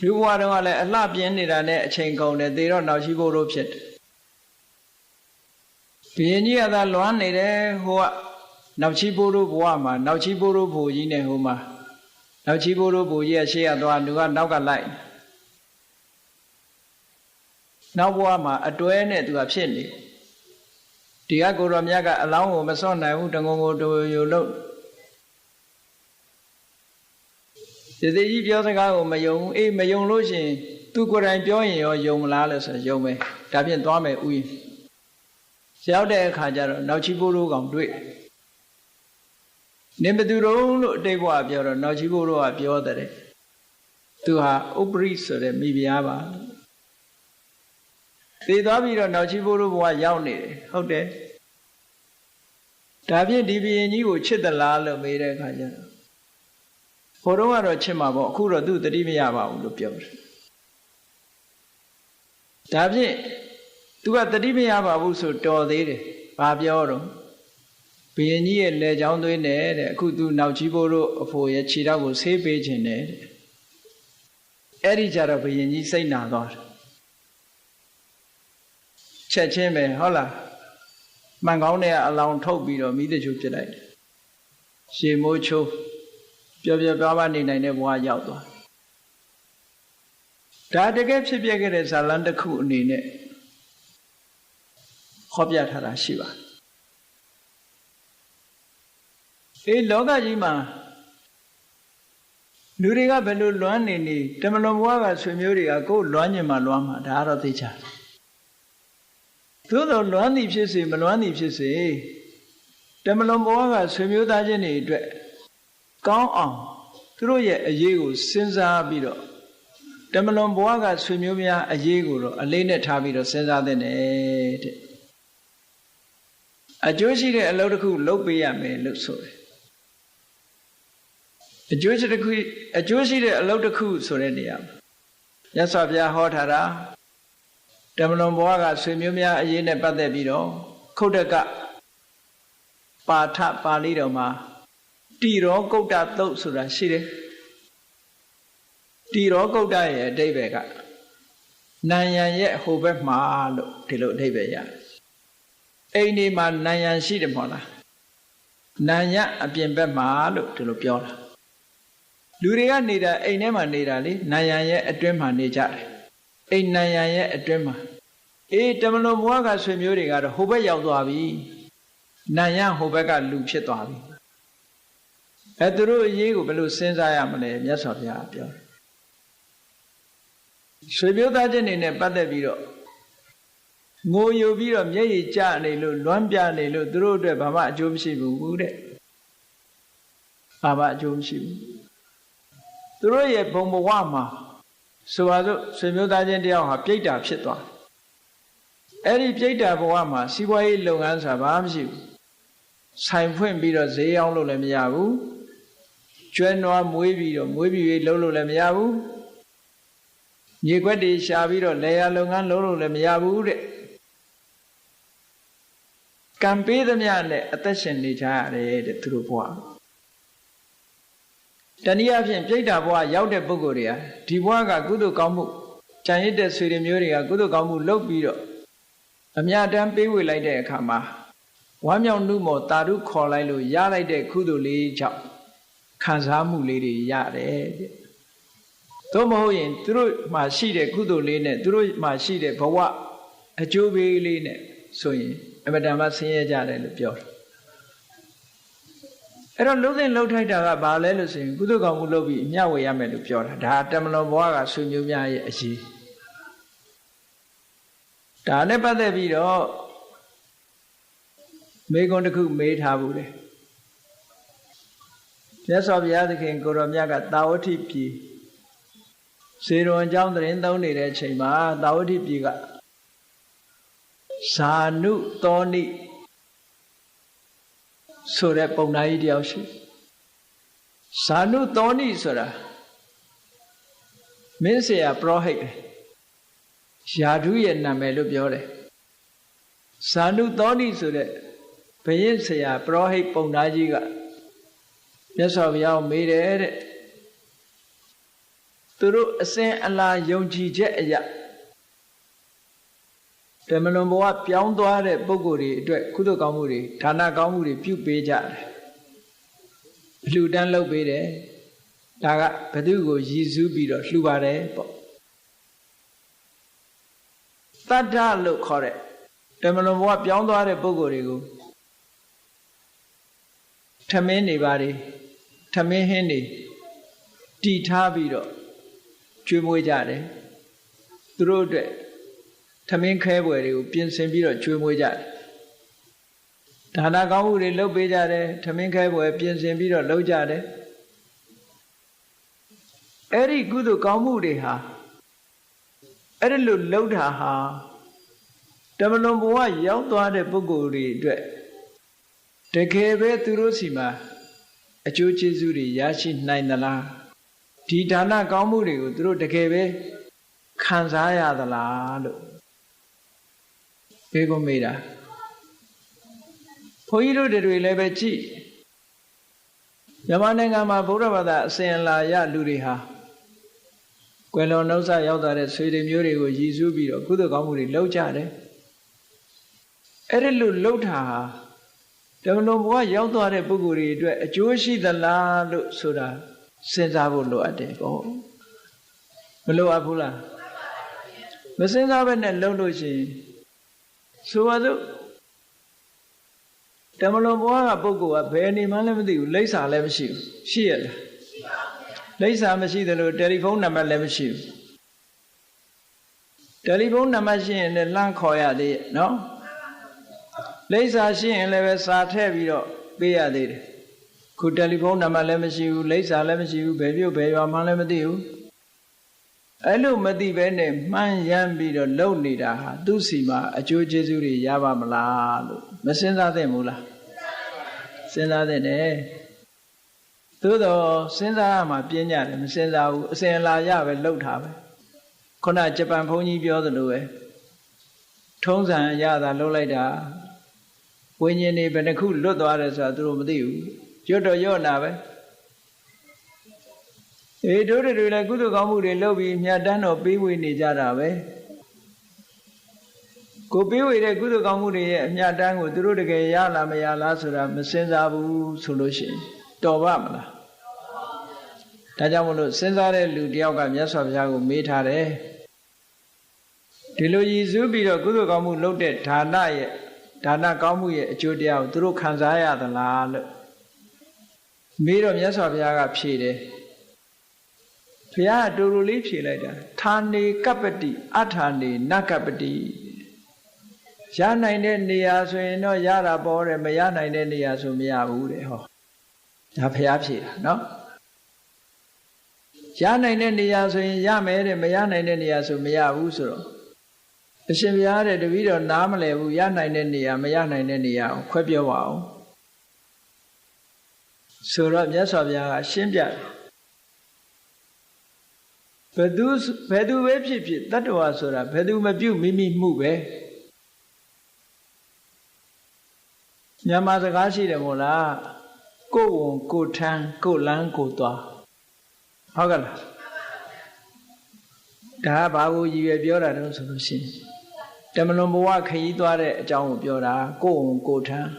လူဘဝတုန်းကလည်းအလှပြင်းနေတာနဲ့အချိန်ကုန်တယ်သေတော့နောက်ချီပို့တော့ဖြစ်တယ်ဘုရင်ကြီးကသာလွမ်းနေတယ်ဟိုကနောက်ချီပိုးတို့ဘဝမှာနောက်ချီပိုးတို့ဘိုးကြီးနဲ့ဟိုမှာနောက်ချီပိုးတို့ဘိုးကြီးကရှေ့ရသွားသူကနောက်ကလိုက်နောက်ဘဝမှာအတွဲနဲ့သူကဖြစ်နေဒီကကိုတော်မြတ်ကအလောင်းကိုမစွန့်နိုင်ဘူးတငုံကိုတူယူလို့ဒီသေးကြီးပြောစကားကိုမယုံဘူးအေးမယုံလို့ရှိရင်သူကိုယ်တိုင်ပြောရင်ရောယုံမလားလဲဆိုယုံမယ်ဒါဖြင့်သွားမယ်ဥယျာဉ်ရောက်တဲ့အခါကျတော့နောက်ချီပိုးတို့ကောင်တွေ့နင်ဘသူတို့လို့အတိတ်ဘဝပြောတော့နောက်ချီပိုးတို့ကပြောတဲ့သူဟာဥပရိဆိုတဲ့မိဖုရားပါသိသွားပြီးတော့နောက်ချီပိုးတို့ဘဝရောက်နေတယ်ဟုတ်တယ်ဒါဖြင့်ဒီဘုရင်ကြီးကိုချစ်သလားလို့မေးတဲ့အခါကျတော့ဘိုးတော်ကတော့ချစ်မှာပေါ့အခုတော့သူတတိမရပါဘူးလို့ပြောတယ်ဒါဖြင့်သူကတတိမရပါဘူးဆိုတော်သေးတယ်ဘာပြောတော့ဘုရင်ကြီးရဲ့လက်ချောင်းသွင်းတယ်တဲ့အခုသူနောက်ချီပိုးတို့အဖိုးရဲ့ခြေထောက်ကိုဆေးပေးခြင်းတယ်တဲ့အဲ့ဒီကြတော့ဘုရင်ကြီးစိတ်နာသွားတယ်ချက်ချင်းပဲဟုတ်လားမှန်ကောင်းတဲ့အလောင်းထုတ်ပြီးတော့မိတချို့ပြစ်လိုက်တယ်ရှေမိုးချိုးပျော်ပျော်ပါးပါးနေနိုင်တဲ့ဘဝရောက်သွားဒါတကယ်ဖြစ်ပြခဲ့တဲ့ဇာလံတစ်ခုအနေနဲ့ဟောပြထားတာရှိပါအေးလောကကြီးမှာလူတွေကဘယ်လိုလွမ်းနေနေတမလွန်ဘဝကဆွေမျိုးတွေကကိုယ်လွမ်းညင်မှလွမ်းမှာဒါကတော့သိချာသို့တော်လွမ်းသည်ဖြစ်စေမလွမ်းသည်ဖြစ်စေတမလွန်ဘဝကဆွေမျိုးသားချင်းတွေအတွက်ကောင်းအောင်သူတို့ရဲ့အရေးကိုစဉ်းစားပြီးတော့တမလွန်ဘဝကဆွေမျိုးများအရေးကိုတော့အလေးနဲ့ထားပြီးတော့စဉ်းစားသင့်တယ်တဲ့အကျိုးရှိတဲ့အလုပ်တစ်ခုလုပ်ပေးရမယ်လို့ဆိုတယ်အကျိုးရှိတဲ့အလုပ်တစ်ခုဆိုတဲ့နေရာမှာမြတ်စွာဘုရားဟောထားတာတမလွန်ဘဝကဆွေမျိုးများအရေးနဲ့ပတ်သက်ပြီးတော့ခုတ်တကပါဠပါဠိတော်မှာတိရောကုတ်တသုတ်ဆိုတာရှိတယ်တိရောကုတ်တရဲ့အဓိပ္ပာယ်ကနံရံရဲ့ဟိုဘက်မှာလို့ဒီလိုအဓိပ္ပာယ်ရတယ်အိမ်ဒီမှာနံရံရှိတယ်မဟုတ်လားနံရအပြင်ဘက်မှာလို့ဒီလိုပြောတာလူတွေကနေတာအိမ်ထဲမှာနေတာလေနံရံရဲ့အတွင်းမှာနေကြတယ်အိမ်နံရံရဲ့အတွင်းမှာအေးတမလွန်ဘဝကဆွေမျိုးတွေကတော့ဟိုဘက်ရောက်သွားပြီနံရံဟိုဘက်ကလူဖြစ်သွားပြီသူတို့အရေးကိုဘယ်လိုစဉ်းစားရမလဲမြတ်စွာဘုရားပြောတယ်ဆွေမျိုးသားချင်းတွေနဲ့ပတ်သက်ပြီးတော့ငိုယိုပြီးတော့မျက်ရည်ကျနေလို့လွမ်းပြနေလို့သူတို့အတွက်ဘာမှအကျိုးမရှိဘူးတဲ့ဘာမှအကျိုးမရှိဘူးသူတို့ရဲ့ဘုံဘဝမှာဆိုပါစို့ဆွေမျိုးသားချင်းတယောက်ဟာပြိတ္တာဖြစ်သွားအဲ့ဒီပြိတ္တာဘဝမှာစီးပွားရေးလုပ်ငန်းဆိုတာဘာမှမရှိဘူးဆိုင်ဖွင့်ပြီးတော့ဈေးရောင်းလို့လည်းမရဘူးကျွဲနွားမွေးပြီးတော့မွေးပြီးလုပ်လို့လည်းမရဘူးမြေခွက်တွေရှာပြီးတော့လေယာလုပ်ငန်းလုပ်လို့လည်းမရဘူးတဲ့ကံပေးသမျှနဲ့အသက်ရှင်နေကြရတယ်တဲ့သူတို့ဘဝတနည်းအားဖြင့်ပြိတ္တာဘဝရောက်တဲ့ပုဂ္ဂိုလ်တွေကဒီဘဝကကုသိုလ်ကောင်းမှုကြံရစ်တဲ့ဆွေတွေမျိုးတွေကကုသိုလ်ကောင်းမှုလုပ်ပြီးတော့အမြတ်တမ်းပေးဝေလိုက်တဲ့အခါမှာဝမ်းမြောက်နှုမောတာဓုခေါ်လိုက်လို့ရလိုက်တဲ့ကုသိုလ်လေးကြောင့်ခံစားမှုလေးတွေရတယ်တဲ့သို့မဟုတ်ရင်သူတို့မှာရှိတဲ့ကုသိုလ်လေးနဲ့သူတို့မှာရှိတဲ့ဘဝအကျိုးပေးလေးနဲ့ဆိုရင်အမတန်မှဆင်းရဲကြတယ်လို့ပြောတယ် အဲ့တော့လှုပ်တဲ့လှုပ်ထိုက်တာကဘာလဲလို့ဆိုရင်ကုသိုလ်ကောင်းမှုလုပ်ပြီးအမျှဝေရမယ်လို့ပြောတာဒါတမလွန်ဘဝကဆွေမျိုးများရဲ့အရေးဒါနဲ့ပတ်သက်ပြီးတော့မေကွန်းတစ်ခုမေးထားဘူးလေမြတ်စွာဘုရားသခင်ကိုရောမြတ်ကတာဝတိပြည်ဇေရွန်ကျောင်းသတင်းသုံးနေတဲ့အချိန်မှာတာဝတိပြည်ကဇာနုသောဏိဆိုတဲ့ပုံနာကြီးတယောက်ရှိဇာနုသောဏိဆိုတာမင်းဆရာပရောဟိတ်ယာဓုရဲ့နာမည်လို့ပြောတယ်ဇာနုသောဏိဆိုတဲ့ဘုရင်ဆရာပရောဟိတ်ပုံနာကြီးကမြတ်စွာဘုရားကိုမေးတယ်တဲ့သူတို့အစဉ်အလာယုံကြည်ချက်အရာတမလွန်ဘဝပြောင်းသွားတဲ့ပုဂ္ဂိုလ်တွေအတွက်ကုသိုလ်ကောင်းမှုတွေဌာနကောင်းမှုတွေပြုပေးကြတယ်အလှူဒန်းလုပ်ပေးတယ်ဒါကဘယ်သူကိုရည်စူးပြီးတော့လှူပါတယ်ပေါ့တတ္တလို့ခေါ်တဲ့တမလွန်ဘဝပြောင်းသွားတဲ့ပုဂ္ဂိုလ်တွေကိုထမင်းနေပါလေထမင်းဟင်းနေတီထားပြီးတော့ကျွေးမွေးကြတယ်သူတို့အတွက်ထမင်းခဲပွဲတွေကိုပြင်ဆင်ပြီးတော့ကျွေးမွေးကြတယ်ဒါနကောင်းမှုတွေလုပ်ပေးကြတယ်ထမင်းခဲပွဲပြင်ဆင်ပြီးတော့လုပ်ကြတယ်အဲ့ဒီကုသိုလ်ကောင်းမှုတွေဟာအဲ့ဒီလိုလုပ်တာဟာတမလွန်ဘဝရောက်သွားတဲ့ပုဂ္ဂိုလ်တွေအတွက်တကယ်ပဲသူတို့စီမှာအကျိုးကျေးဇူးတွေရရှိနိုင်သလားဒီဒါနကောင်းမှုတွေကိုသူတို့တကယ်ပဲခံစားရသလားလို့ပြောမေးတာဘုန်းကြီးတို့တွေလည်းပဲကြည့်မြန်မာနိုင်ငံမှာဗုဒ္ဓဘာသာအစဉ်အလာရလူတွေဟာကွယ်လွန်နှုတ်ဆက်ရောက်သွားတဲ့ဆွေတွေမျိုးတွေကိုရည်စူးပြီးတော့ကုသိုလ်ကောင်းမှုတွေလုပ်ကြတယ်အဲ့ဒီလိုလုပ်တာဟာတမလွန်ဘဝရောက်သွားတဲ့ပုဂ္ဂိုလ်တွေအတွက်အကျိုးရှိသလားလို့ဆိုတာစဉ်းစားဖို့လိုအပ်တယ်ပေါ့မလိုအပ်ဘူးလားမစဉ်းစားဘဲနဲ့လုပ်လို့ရှိရင်ဆိုပါစို့တမလွန်ဘဝကပုဂ္ဂိုလ်ကဘယ်နေမှလည်းမသိဘူးလိပ်စာလည်းမရှိဘူးရှိရလားလိပ်စာမရှိသလိုတယ်လီဖုန်းနံပါတ်လည်းမရှိဘူးတယ်လီဖုန်းနံပါတ်ရှိရင်လည်းလှမ်းခေါ်ရသေးရဲ့နော်လိပ်စာရှိရင်လည်းပဲစာထည့်ပြီးတော့ပေးရသေးတယ်ခုတယ်လီဖုန်းနံပါတ်လည်းမရှိဘူးလိပ်စာလည်းမရှိဘူးဘယ်ပြုတ်ဘယ်ရွာမှလည်းမသိဘူးအဲ့လိုမသိဘဲနဲ့မှန်းရမ်းပြီးတော့လုပ်နေတာဟာသူ့စီမှာအကျိုးကျေးဇူးတွေရပါမလားလို့မစဉ်းစားသင့်ဘူးလားစဉ်းစားသင့်တယ်သို့တော့စဉ်းစားရမှာပြင်းကြတယ်မစဉ်းစားဘူးအစဉ်အလာရပဲလှုပ်တာပဲခုနဂျပန်ဘုန်းကြီးပြောသလိုပဲထုံးစံရတာလှုပ်လိုက်တာဝိညာဉ်တွေဘယ်နှခုလွတ်သွားတယ်ဆိုတာသူတို့မသိဘူးရွတ်တော့ရွတ်နာပဲတို့တွေလည်းကုသိုလ်ကောင်းမှုတွေလုပ်ပြီးမြတ်တမ်းတော်ပေးဝေနေကြတာပဲကိုပေးဝေတဲ့ကုသိုလ်ကောင်းမှုတွေရဲ့အမြတ်တမ်းကိုသူတို့တကယ်ရလားမရလားဆိုတာမစဉ်းစားဘူးဆိုလို့ရှိရင်တော်ပါမလားဒါကြောင့်မလို့စဉ်းစားတဲ့လူတယောက်ကမြတ်စွာဘုရားကိုမေးထားတယ်ဒီလိုရည်စူးပြီးတော့ကုသိုလ်ကောင်းမှုလုပ်တဲ့ဒါနရဲ့ဒါနကောင်းမှုရဲ့အကျိုးတရားကိုသူတို့ခံစားရသလားလို့မေးတော့မြတ်စွာဘုရားကဖြေတယ်ဘုရားကတူတူလေးဖြေလိုက်တာဌာနေကပ္ပတိအထာနေနကပ္ပတိရနိုင်တဲ့နေရာဆိုရင်တော့ရတာပေါ်တယ်မရနိုင်တဲ့နေရာဆိုမရဘူးတဲ့ဟောဒါဘုရားဖြေတာနော်ရနိုင်တဲ့နေရာဆိုရင်ရမယ်တဲ့မရနိုင်တဲ့နေရာဆိုမရဘူးဆိုတော့အရှင်ဘုရားတဲ့တပည့်တော်နားမလည်ဘူးရနိုင်တဲ့နေရာမရနိုင်တဲ့နေရာကိုခွဲပြောပါအောင်ဆိုတော့မြတ်စွာဘုရားကရှင်းပြတယ်ဘယ်သူပဲဖြစ်ဖြစ်တတ္တဝါဆိုတာဘယ်သူမပြုမိမိမှုပဲမြန်မာစကားရှိတယ်မို့လားကိုယ်ဝန်ကိုယ်ထမ်းကိုယ်လန်းကိုယ်သွားဟုတ်ကဲ့လားဒါကဘာကိုရည်ရွယ်ပြောတာတုံးဆိုလို့ရှိရင်တမလွန်ဘဝခရီးသွားတဲ့အကြောင်းကိုပြောတာကိုယ်ဝန်ကိုယ်ထမ်း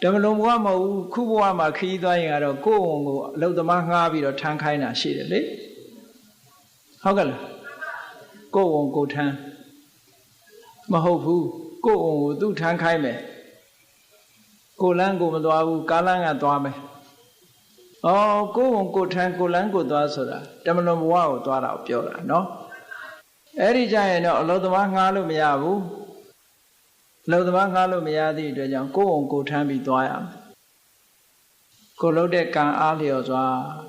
တမလွန်ဘဝမဟုတ်ဘူးခုဘဝမှာခရီးသွားရင်ကတော့ကိုယ်ဝန်ကိုအလုသမားငှားပြီးတော့ထမ်းခိုင်းတာရှိတယ်လေဟုတ်ကဲ့လားကိုယ်ဝန်ကိုယ်ထမ်းမဟုတ်ဘူးကိုယ်ဝန်ကိုသူ့ထမ်းခိုင်းမယ် ကိုလန်းကိုမသွားဘူးကားလန်းကသွားမယ်ကိုယ်ကိုထမ်းကိုလန်းကိုသွားဆိုတာတမလွန်ဘဝကိုသွားတာကိုပြောတာနော်အဲ့ဒီကြရင်တော့အလုသမားငှားလို့မရဘူးအလုသမားငှားလို့မရသည့်အတွက်ကြောင့်ကိုယ်ကိုထမ်းပြီးသွားရမယ်ကိုလှုပ်တဲ့ကံအားလျော်စွာ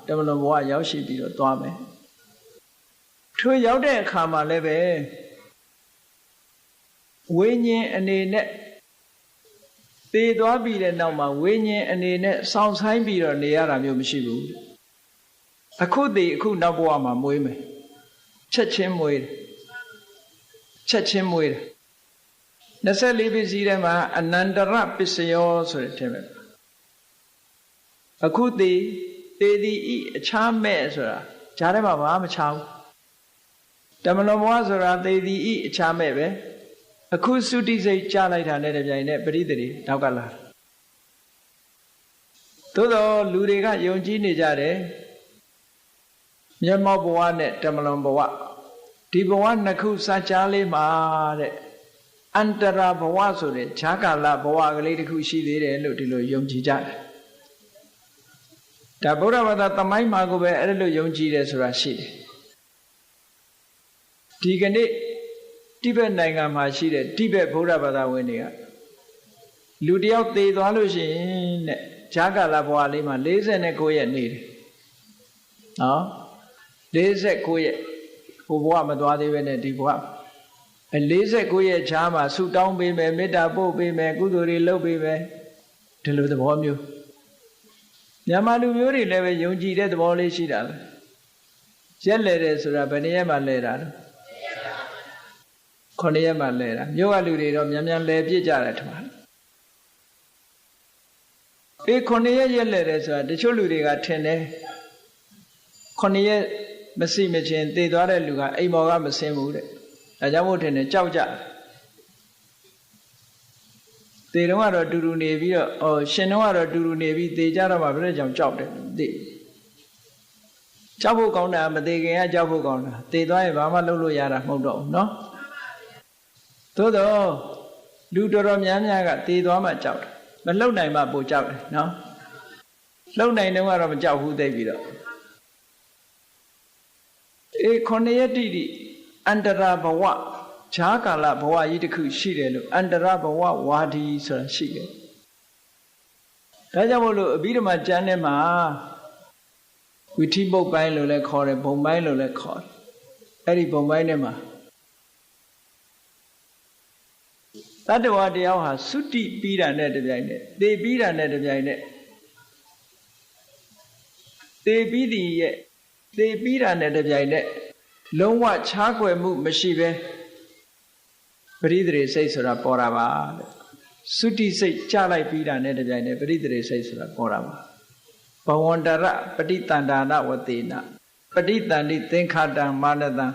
တမလွန်ဘဝရောက်ရှိပြီးတော့သွားမယ်ထိုရောက်တဲ့အခါမှာလည်းပဲဝိညာဉ်အနေနဲ့သေသွားပြီးတဲ့နောက်မှာဝိညာဉ်အနေနဲ့စောင့်ဆိုင်ပြီးတော့နေရတာမျိုးမရှိဘူးအခုတည်းအခုနောက်ဘဝမှာမွေးမယ်ချက်ချင်းမွေးတယ်ချက်ချင်းမွေးတယ်24ပစ္စည်းထဲမှာအနန္တရပစ္စယောဆိုတဲ့ထင်ပဲအခုတည်သေသည်ဤအခြားမဲ့ဆိုတာဈာထဲမှာဘာမှမချဘူးတမလွန်ဘဝဆိုတာသေသည်ဤအခြားမဲ့ပဲအခုသုတိစိတ်ကြားလိုက်တာနဲ့တပြိုင်နက်ပရိသေတွေနောက်ကလာသို့တော့လူတွေကယုံကြည်နေကြတယ်မျက်မှောက်ဘဝနဲ့တမလွန်ဘဝဒီဘဝနှစ်ခုစကြားလေးမှာတဲ့အန္တရာဘဝဆိုတဲ့ဈာကာလဘဝကလေးတစ်ခုရှိသေးတယ်လို့ဒီလိုယုံကြည်ကြတယ်ဒါဗုဒ္ဓဘာသာသမိုင်းမှာကိုပဲအဲ့လိုယုံကြည်တယ်ဆိုတာရှိတယ်ဒီကနေ့တိဘက်နိုင်ငံမှာရှိတဲ့တိဘက်ဗုဒ္ဓဘာသာဝင်တွေကလူတယောက်သေသွားလို့ရှိရင်တဲ့ဈာကာလဘဝလေးမှာ49ရက်နေတယ်နော်49ရက်ဟိုဘဝမသွားသေးပဲနဲ့ဒီဘဝ49ရက်ဈာမှာဆုတောင်းပေးမယ်မေတ္တာပို့ပေးမယ်ကုသိုလ်တွေလုပ်ပေးမယ်ဒီလိုသဘောမျိုးမြန်မာလူမျိုးတွေလည်းပဲယုံကြည်တဲ့သဘောလေးရှိတာပဲရက်လဲတယ်ဆိုတာဘယ်နှစ်ရက်မှလဲတာလဲ9ရက်မှလဲတာမြို့ကလူတွေတော့မြန်မြန်လဲပြစ်ကြတယ်ထင်ပါ9ရက်ရက်လဲတယ်ဆိုတာတချို့လူတွေကထင်တယ်9ရက်မရှိမချင်းသေသွားတဲ့လူကအိမ်မော်ကမဆင်းဘူးတဲ့ဒါကြောင့်မို့ထင်တယ်ကြောက်ကြသေတော့ကတော့တူတူနေပြီးတော့ရှင်တော့ကတော့တူတူနေပြီးသေကြတော့မှဘယ်လိုကြောင့်ကြောက်တယ်သိကြောက်ဖို့ကောင်းတာမသေခင်ကကြောက်ဖို့ကောင်းတာသေသွားရင်ဘာမှလုပ်လို့ရတာမဟုတ်တော့ဘူးเนาะသို့တော့လူတော်တော်များများကသေသွားမှကြောက်တယ်မလှုပ်နိုင်မှပိုကြောက်တယ်เนาะလှုပ်နိုင်တော့ကတော့မကြောက်ဘူးသိပြီးတော့9ရက်တိတိအန္တရာဘဝဈာကာလဘဝကြီးတစ်ခုရှိတယ်လို့အန္တရဘဝဝါဒီဆိုတာရှိတယ်ဒါကြောင့်မို့လို့အဘိဓမ္မာကျမ်းထဲမှာဝိထိပုတ်ပိုင်းလို့လည်းခေါ်တယ်ဘုံပိုင်းလို့လည်းခေါ်တယ်အဲ့ဒီဘုံပိုင်းထဲမှာတတ္တဝါတယောက်ဟာသုတိပြီးတာနဲ့တပြိုင်နက်သေပြီးတာနဲ့တပြိုင်နက်သေပြီးသည်ရဲ့သေပြီးတာနဲ့တပြိုင်နက်လုံးဝခြားကွယ်မှုမရှိပဲပရိသေစိတ်ဆိုတာပေါ်တာပါတဲ့သုတိစိတ်ကြလိုက်ပြီးတာနဲ့တပြိုင်နက်ပရိသေစိတ်ဆိုတာပေါ်တာပါဘဝန္တရပဋိတန္တာနဝတေနပဋိတန္တိသင်္ခါတံမာနတံ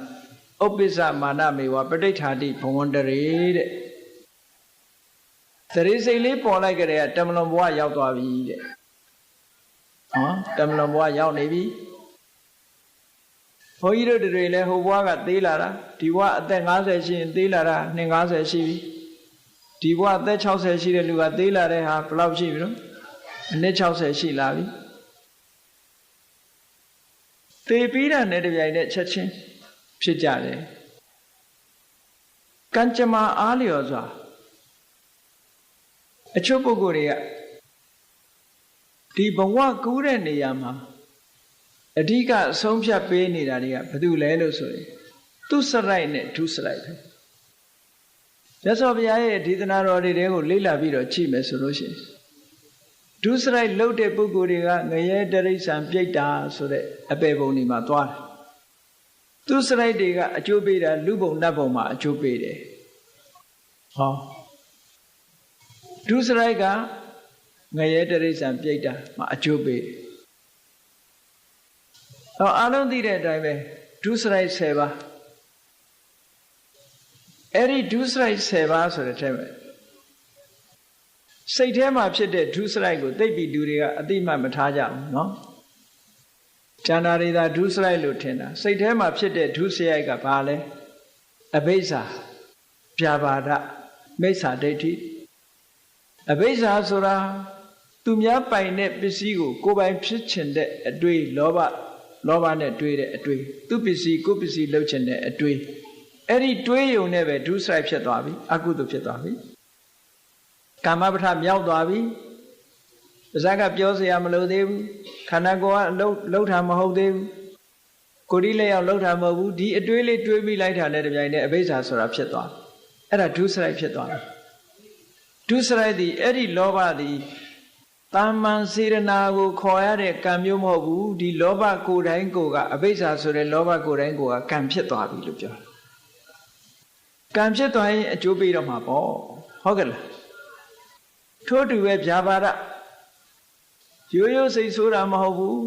ဥပ္ပစ္စမာနမေဝပဋိဋ္ဌာတိဘဝန္တရေတဲ့သရိစိတ်လေးပေါ်လိုက်ကြတဲ့တမလွန်ဘဝရောက်သွားပြီတဲ့တမလွန်ဘဝရောက်နေပြီဘုန်းကြီးတို့တွေလည်းဟိုဘဝကသေးလာတာဒီဘဝအသက်50ရှိရင်သေးလာတာ50ရှိပြီဒီဘဝအသက်60ရှိတဲ့လူကသေးလာတဲ့ဟာဘယ်လောက်ရှိပြီနော်အနည်း60ရှိလာပြီသေပြီးတာနဲ့တပြိုင်နက်ချက်ချင်းဖြစ်ကြတယ်ကံကြမ္မာအားလျော်စွာအချို့ပုဂ္ဂိုလ်တွေကဒီဘဝကူးတဲ့နေရာမှာအဓိကအဆုံးဖြတ်ပေးနေတာတွေကဘာလို့လဲလို့ဆိုရင်သူစရိုက်နဲ့ဒုစရိုက်ပဲရသော်ဘုရားရဲ့ဒေသနာတော်တွေကိုလေ့လာပြီးတော့ကြည့်မယ်ဆိုလို့ရှိရင်ဒုစရိုက်လှုပ်တဲ့ပုဂ္ဂိုလ်တွေကငရဲတရိစ္ဆာန်ပြိတ္တာဆိုတဲ့အပေပုံတွေမှာသွားတယ်သူစရိုက်တွေကအကျိုးပေးတာလူဘုံနတ်ဘုံမှာအကျိုးပေးတယ်ဒုစရိုက်ကငရဲတရိစ္ဆာန်ပြိတ္တာမှာအကျိုးပေးတယ်အားလုံးသိတဲ့အတိုင်းပဲဒုစရိုက်10ပါးအဲ့ဒီဒုစရိုက်10ပါးဆိုတဲ့ထဲမှာစိတ်ထဲမှာဖြစ်တဲ့ဒုစရိုက်ကိုသိပြီးလူတွေကအတိမတ်မထားကြဘူးเนาะကျန်တာတွေသာဒုစရိုက်လို့ထင်တာစိတ်ထဲမှာဖြစ်တဲ့ဒုစရိုက်ကဘာလဲအဘိဇ္ဇာဗျာပါဒမိစ္ဆာဒိဋ္ဌိ အဘိဇ္ဇာဆိုတာသူများပိုင်တဲ့ပစ္စည်းကိုပိုင်ဖြစ်ချင်တဲ့အတွေ့လောဘနဲ့တွေးတဲ့အတွေ့သူပစ္စည်းကိုပစ္စည်းလှုပ်ချင်တဲ့အတွေ့အဲ့ဒီတွေးယုံနဲ့ပဲဒုစရိုက်ဖြစ်သွားပြီအကုသိုလ်ဖြစ်သွားပြီကာမပဋ္ဌမြောက်သွားပြီပါဇက်ကပြောစရာမလိုသေးဘူးခန္ဓာကိုယ်ကလှုပ်တာမဟုတ်သေးဘူးကိုယ်ဒီလက်ရောက်လှုပ်တာမဟုတ်ဘူးဒီအတွေးလေးတွေးမိလိုက်တာနဲ့တပြိုင်တည်းအဘိဇ္ဇာဆိုတာဖြစ်သွားအဲ့ဒါဒုစရိုက်ဖြစ်သွားတယ်ဒုစရိုက်ဒီအဲ့ဒီလောဘဒီတာမန်စေရနာကိုခေါ်ရတဲ့ကံမျိုးမဟုတ်ဘူးဒီလောဘကိုယ်တိုင်းကိုယ်ကအဘိဇ္ဇာဆိုတဲ့လောဘကိုယ်တိုင်းကိုယ်ကကံဖြစ်သွားပြီလို့ပြောတယ်ကံဖြစ်သွားရင်အကျိုးပေးတော့မှာပေါ့ဟုတ်ကဲ့လားထို့တူပဲဗျာပါဒရိုးရိုးစိတ်ဆိုးတာမဟုတ်ဘူး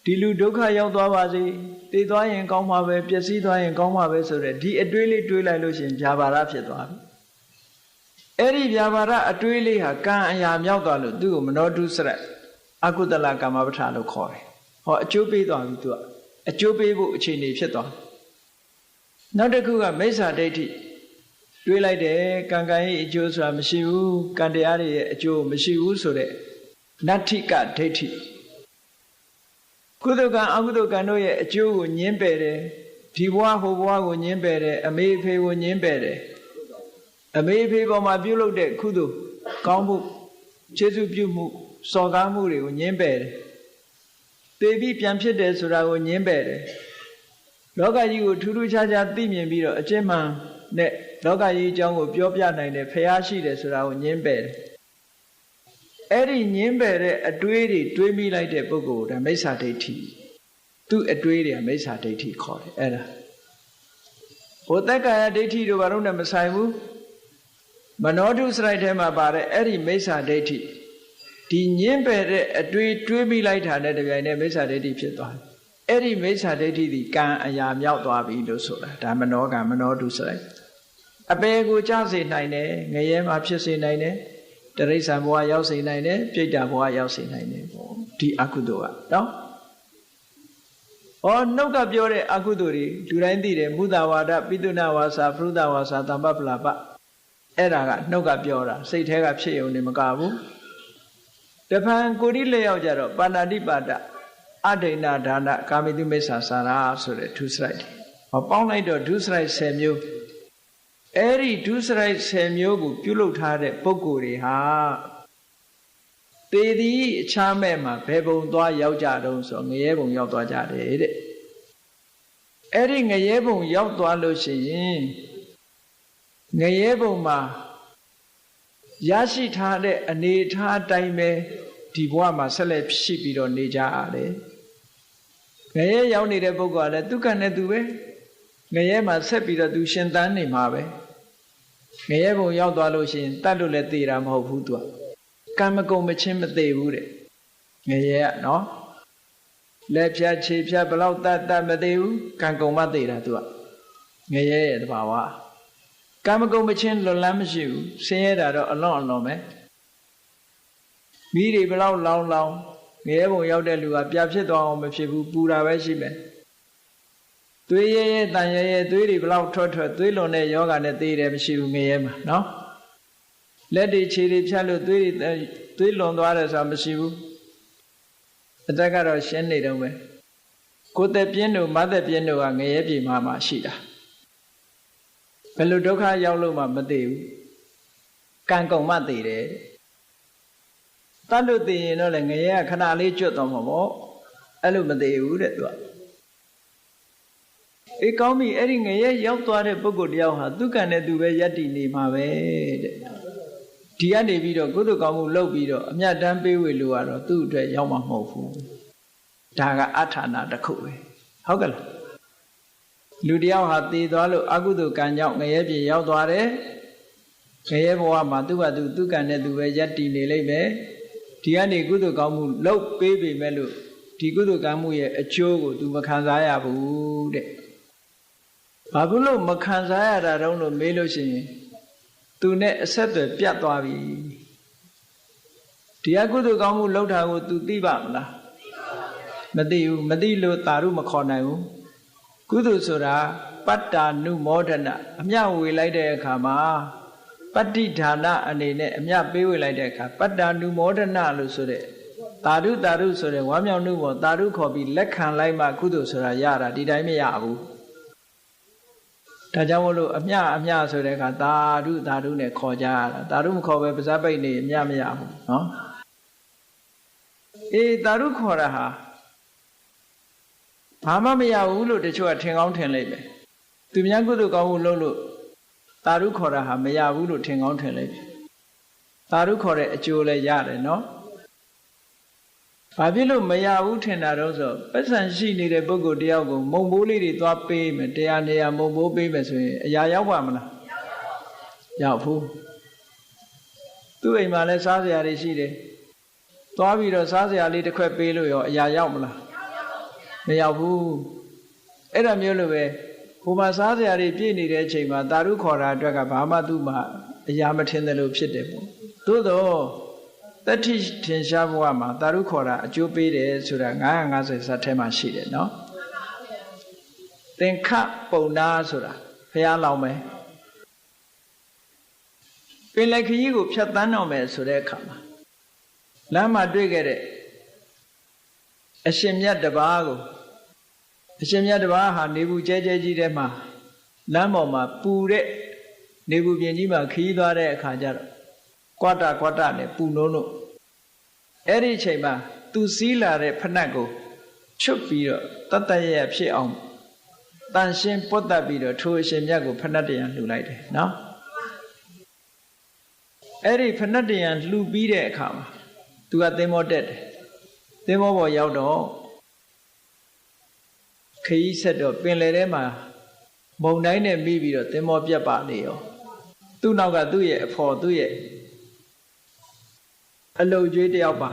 ဒီလူဒုက္ခရောက်သွားပါစေသိသွားရင်ကောင်းမှာပဲပျက်စီးသွားရင်ကောင်းမှာပဲဆိုတဲ့ဒီအတွေးလေးတွေးလိုက်လို့ရှိရင်ဗျာပါဒဖြစ်သွားပြီအဲ့ဒီဗျာပါဒအတွေးလေးဟာကံအရာမြောက်သွားလို့သူ့ကိုမနောဒုစရိုက်အကုသလကာမပဋ္ဌာလို့ခေါ်တယ်ဟောအကျိုးပေးသွားပြီသူကအကျိုးပေးဖို့အခြေအနေဖြစ်သွားနောက်တစ်ခုကမိစ္ဆာဒိဋ္ဌိတွေးလိုက်တယ်ကံကံရဲ့အကျိုးဆိုတာမရှိဘူးကံတရားတွေရဲ့အကျိုးမရှိဘူးဆိုတဲ့နတ္ထိကဒိဋ္ဌိကုသိုလ်ကံအကုသိုလ်ကံတို့ရဲ့အကျိုးကိုညှင်းပယ်တယ်ဒီဘဝဟိုဘဝကိုညှင်းပယ်တယ်အမေအဖေကိုညှင်းပယ်တယ်အမေအဖေပေါ်မှာပြုလုပ်တဲ့ကုသိုလ်ကောင်းမှုကျေးဇူးပြုမှုစော်ကားမှုတွေကိုညှင်းပယ်တယ်သေပြီးပြန်ဖြစ်တယ်ဆိုတာကိုညှင်းပယ်တယ်လောကကြီးကိုထူးထူးခြားခြားသိမြင်ပြီးတော့အကျဉ်းမှန်နဲ့လောကကြီးအကြောင်းကိုပြောပြနိုင်တယ်ဖျားရှိတယ်ဆိုတာကိုညှင်းပယ်တယ်အဲ့ဒီညှင်းပယ်တဲ့အတွေးတွေတွေးမိလိုက်တဲ့ပုဂ္ဂိုလ်ဒါမိစ္ဆာဒိဋ္ဌိသူ့အတွေးတွေကမိစ္ဆာဒိဋ္ဌိခေါ်တယ်အဲ့ဒါဟိုသက်ကာယဒိဋ္ဌိတို့ဘာလို့နဲ့မဆိုင်ဘူးမနောဒုစရိုက်ထဲမှာပါတဲ့အဲ့ဒီမိစ္ဆာဒိဋ္ဌိဒီညှင်းပယ်တဲ့အတွေးတွေးမိလိုက်တာနဲ့တပြိုင်တည်းမိစ္ဆာဒိဋ္ဌိဖြစ်သွားတယ်အဲ့ဒီမိစ္ဆာဒိဋ္ဌိဒီကံအရာမြောက်သွားပြီလို့ဆိုတာဒါမနောကံမနောဒုစရိုက်အပေကိုကြစေနိုင်တယ်ငရဲမှာဖြစ်စေနိုင်တယ်တရိစ္ဆာန်ဘဝရောက်စေနိုင်တယ်ပြိတ္တာဘဝရောက်စေနိုင်တယ်ပေါ့ဒီအကုသိုလ်ကနော်နှုတ်ကပြောတဲ့အကုသိုလ်တွေလူတိုင်းသိတယ်မုဒ္ဒဝါဒပိတုဏဝါစာပရုဒ္ဒဝါစာတမ္ပပလာပအဲ့ဒါကနှုတ်ကပြောတာစိတ်ထဲကဖြစ်ုံနေမကဘူးတဖန်ကိုယ်ဒီလက်ရောက်ကြတော့ပါဏာတိပါဒအဒိဏဒါနကာမိတုမိစ္ဆာစာရာဆိုတဲ့ဒုစရိုက်ပေါင်းလိုက်တော့ဒုစရိုက်10မျိုးအဲ့ဒီဒုစရိုက်10မျိုးကိုပြုလုပ်ထားတဲ့ပုဂ္ဂိုလ်တွေဟာသေသည်အခြားမဲ့မှာဘယ်ဘုံသွားရောက်ကြတုံးဆိုငရဲဘုံရောက်သွားကြတယ်တဲ့အဲ့ဒီငရဲဘုံရောက်သွားလို့ရှိရင်ငရဲဘုံမှာရရှိထားတဲ့အနေထားအတိုင်းပဲဒီဘဝမှာဆက်လက်ရှိပြီးတော့နေကြရတယ်ငရဲရောက်နေတဲ့ပုဂ္ဂိုလ်ကလည်းသူကနဲ့သူပဲငရဲမှာဆက်ပြီးတော့သူရှင်သန်နေမှာပဲငရဲဘုံရောက်သွားလို့ရှိရင်တတ်လို့လည်းသေတာမဟုတ်ဘူးသူကံမကုံမချင်းမသေးဘူးတဲ့ငရဲကနော်လက်ဖြတ်ခြေဖြတ်ဘလောက်တတ်မသေးဘူးကံကုံမသေးတာသူကငရဲရဲ့တဘာဝကံမကုံမချင်းလွန်လန်းမရှိဘူးဆင်းရဲတာတော့အလွန်ပဲမိတွေဘလောက်လောင်းငရဲဘုံရောက်တဲ့လူကပြဖြစ်သွားအောင်မဖြစ်ဘူးပူတာပဲရှိမယ်သွေးရဲတန်ရဲသွေးတွေဘလောက်ထွက်သွေးလွန်တဲ့ယောဂနဲ့သေးတယ်မရှိဘူးငရဲမှာနော်လက်တွေခြေတွေဖြတ်လို့သွေးလွန်သွားတယ်ဆိုတာမရှိဘူးအတက်ကတော့ရှင်းနေတော့ပဲကိုယ်သက်ပြင်းတို့မသက်ပြင်းတို့ကငရဲပြေမှာရှိတာဘယ်လိုဒုက္ခရောက်လို့မှမသိဘူးကံကုန်မှသိတယ်တတ်လို့သိရင်တော့လေငရဲကခဏလေးကျွတ်သွားမှာပေါ့အဲ့လိုမသိဘူးတဲ့သူကအေးကောင်းပြီအဲ့ဒီငရဲရောက်သွားတဲ့ပုဂ္ဂိုလ်တယောက်ဟာသူကံနဲ့သူပဲယက်တည်နေမှာပဲတဲ့ဒီကနေပြီးတော့ကုသိုလ်ကောင်းမှုလုပ်ပြီးတော့အမြတ်တမ်းပေးဝေလို့ကတော့သူ့အတွက်ရောက်မှာမဟုတ်ဘူးဒါကအဋ္ဌာဏတစ်ခုပဲဟုတ်ကဲ့လားလူတယောက်ဟာတည်သွားလို့အကုသိုလ်ကံကြောင့်ငရဲပြေရောက်သွားတယ်ငရဲဘဝမှာသူ့ဟာသူကံနဲ့သူပဲယက်တည်နေလိမ့်မယ်ဒီကနေကုသိုလ်ကောင်းမှုလုပ်ပေးပေမဲ့လို့ဒီကုသိုလ်ကောင်းမှုရဲ့အကျိုးကိုသူမခံစားရဘူးတဲ့ဘာဖြစ်လို့မခံစားရတာတုံးလို့မေးလို့ရှိရင်သူနဲ့အဆက်အသွယ်ပြတ်သွားပြီဒီအကုသိုလ်ကောင်းမှုလုပ်တာကိုသူသိပါမလားမသိဘူးမသိလို့သာရုမခေါ်နိုင်ဘူးကုသိုလ်ဆိုတာပတ္တာနုမောဒနာအမျှဝေလိုက်တဲ့အခါမှာ ပတ္တိဌာနအနေနဲ့အမြပေးဝေလိုက်တဲ့အခါပတ္တာနုမောဒနာလို့ဆိုတဲ့သာဓုသာဓုဆိုတဲ့ဝါမြောက်နှုတ်ပေါ်သာဓုခေါ်ပြီးလက်ခံလိုက်မှကုသိုလ်ဆိုတာရတာဒီတိုင်းမရဘူးဒါကြောင့်မို့လို့အမြဆိုတဲ့အခါသာဓုသာဓုနဲ့ခေါ်ကြရတာသာဓုမခေါ်ပဲပါဇက်ပိတ်နေအမြမရဘူးနော်သာဓုခေါ်တာဟာဘာမှမရဘူးလို့တချို့ကထင်ကောင်းထင်လိုက်မယ်သူများကုသိုလ်ကောင်းမှုလုပ်လို့သာဓုခေါ်တာဟာမရဘူးလို့ထင်ကောင်းထင်လိုက်မယ်သာဓုခေါ်တဲ့အကျိုးလည်းရတယ်နော်ဘာဖြစ်လို့မရဘူးထင်တာတော့ဆိုပတ်စံရှိနေတဲ့ပုဂ္ဂိုလ်တယောက်ကိုမုံဘိုးလေးတွေသွားပေးမယ်တရားနေရာမုံဘိုးပေးမယ်ဆိုရင်အရာရောက်ပါမလားရောက်ဘူးသူ့အိမ်မှာလည်းစားစရာတွေရှိတယ်သွားပြီးတော့စားစရာလေးတစ်ခွက်ပေးလို့ရောအရာရောက်မလားမရောက်ဘူးအဲ့ဒါမျိုးလိုပဲဟိုမှာစားစရာတွေပြည့်နေတဲ့အချိန်မှာသာဓုခေါ်တာအတွက်ကဘာမှသူ့မှာအရာမထင်တယ်လို့ဖြစ်တယ်ပေါ့သို့တော့တတိထင်ရှားဘဝမှာသာဓုခေါ်တာအကျိုးပေးတယ်ဆိုတာ950ဇတ်ထဲမှာရှိတယ်နော်သင်္ခပုံနာဆိုတာဘုရားလောင်းမယ်ပင်လယ်ခရီးကိုဖြတ်သန်းတော့မယ်ဆိုတဲ့အခါမှာလမ်းမှာတွေ့ခဲ့တဲ့အရှင်မြတ်တစ်ပါးကိုအရှင်မြတ်တစ်ပါးဟာနေဘူးကျဲကျဲကြီးထဲမှာလမ်းပေါ်မှာပူတဲ့နေဘူးပြင်ကြီးမှာခီးသွားတဲ့အခါကျတော့ကွာတာနဲ့ပူနှုံးလို့အဲ့ဒီအချိန်မှာသူစီးလာတဲ့ဖနက်ကိုချွတ်ပြီးတော့တတ်ရဖြစ်အောင်တန်ရှင်းပွတ်တတ်ပြီးတော့ထိုအရှင်မြတ်ကိုဖနက်တရံလှူလိုက်တယ်နော်အဲ့ဒီဖနက်တရံလှူပြီးတဲ့အခါမှာသူကသင်္ဘောတက်တယ်သင်္ဘောပေါ်ရောက်တော့ခရီးဆက်တော့ပင်လယ်ထဲမှာမုန်တိုင်းနဲ့မိပြီးတော့သင်္ဘောပြတ်ပါလေရောသူ့နောက်ကသူ့ရဲ့အဖော်သူ့ရဲ့အလုတ်ကျွေးတယောက်ပါ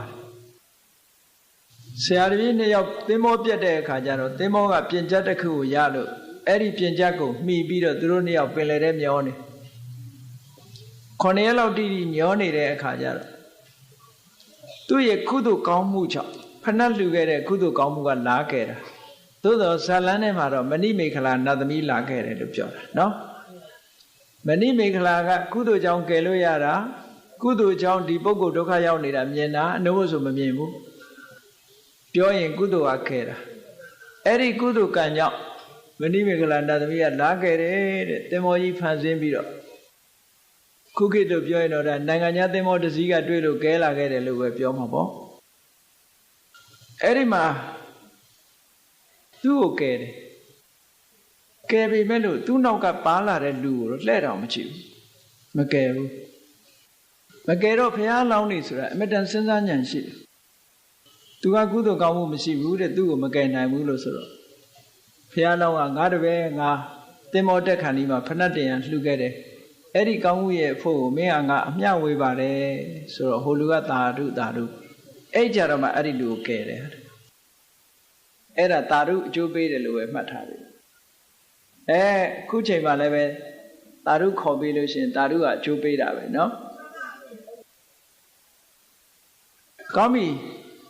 ဆရာတပည့်နှစ်ယောက်သင်္ဘောပြတ်တဲ့အခါကျတော့သင်္ဘောကပြင်ချက်တစ်ခုကိုရလို့အဲ့ဒီပြင်ချက်ကိုမှီပြီးတော့သူတို့နှစ်ယောက်ပင်လယ်ထဲမျောနေ9 ရက်လောက်တိတိမျောနေတဲ့အခါကျတော့သူ့ရဲ့ကုသိုလ်ကောင်းမှုကြောင့်ဖဏတ်လှူခဲ့တဲ့ကုသိုလ်ကောင်းမှုကလာခဲ့တာသို့တော့ဇာလန်းထဲမှာတော့မဏိမေခလာနတ်သမီးလာခဲ့တယ်လို့ပြောတာနော်မဏိမေခလာကကုသိုလ်ကြောင့်ကယ်လို့ရတာကုသိုလ်ကြောင့်ဒီပုဂ္ဂိုလ်ဒုက္ခရောက်နေတာမြင်တာအနုဝဆိုမမြင်ဘူးပြောရင်ကုသိုလ်ကခဲ့တာအဲ့ဒီကုသိုလ်ကံကြောင့်မဏိမေခလာနတ်သမီးကလာခဲ့တယ်တဲ့သင်္ဘောကြီးဖန်ဆင်းပြီးတော့ခုခေတ်တို့ပြောရင်တော့ဒါနိုင်ငံခြားသင်္ဘောတစ်စီးကတွေ့လို့ကဲလာခဲ့တယ်လို့ပဲပြောမှာပေါ့အဲ့ဒီမှာသူ့ကိုကဲတယ်ကဲပေမဲ့လို့သူ့နောက်ကပါလာတဲ့လူကိုလှဲ့တော်မကြည့်ဘူးမကဲဘူးမကဲတော့ဘုရားလောင်းနေဆိုတာအမတန်စဉ်းစားဉာဏ်ရှိတယ်သူကကုသိုလ်ကောင်းမှုမရှိဘူးတဲ့သူ့ကိုမကဲနိုင်ဘူးလို့ဆိုတော့ဘုရားလောင်းကငါတပည့်ငါသင်္ဘောတက်ခါနီးမှာဖဏတ်တရံလှူခဲ့တယ်အဲ့ဒီကောင်းမှုရဲ့အဖို့ကိုမင်းကငါအမျှဝေပါတယ်ဆိုတော့ဟိုလူကသာဓုအဲ့ကြတော့မှအဲ့ဒီလူကိုကဲတယ်အဲ့ဒါသာဓုအကျိုးပေးတယ်လို့ပဲမှတ်ထားပြီခုချိန်မှလည်းပဲသာဓုခေါ်ပေးလို့ရှိရင်သာဓုကအကျိုးပေးတာပဲเนาะကောင်းပြီ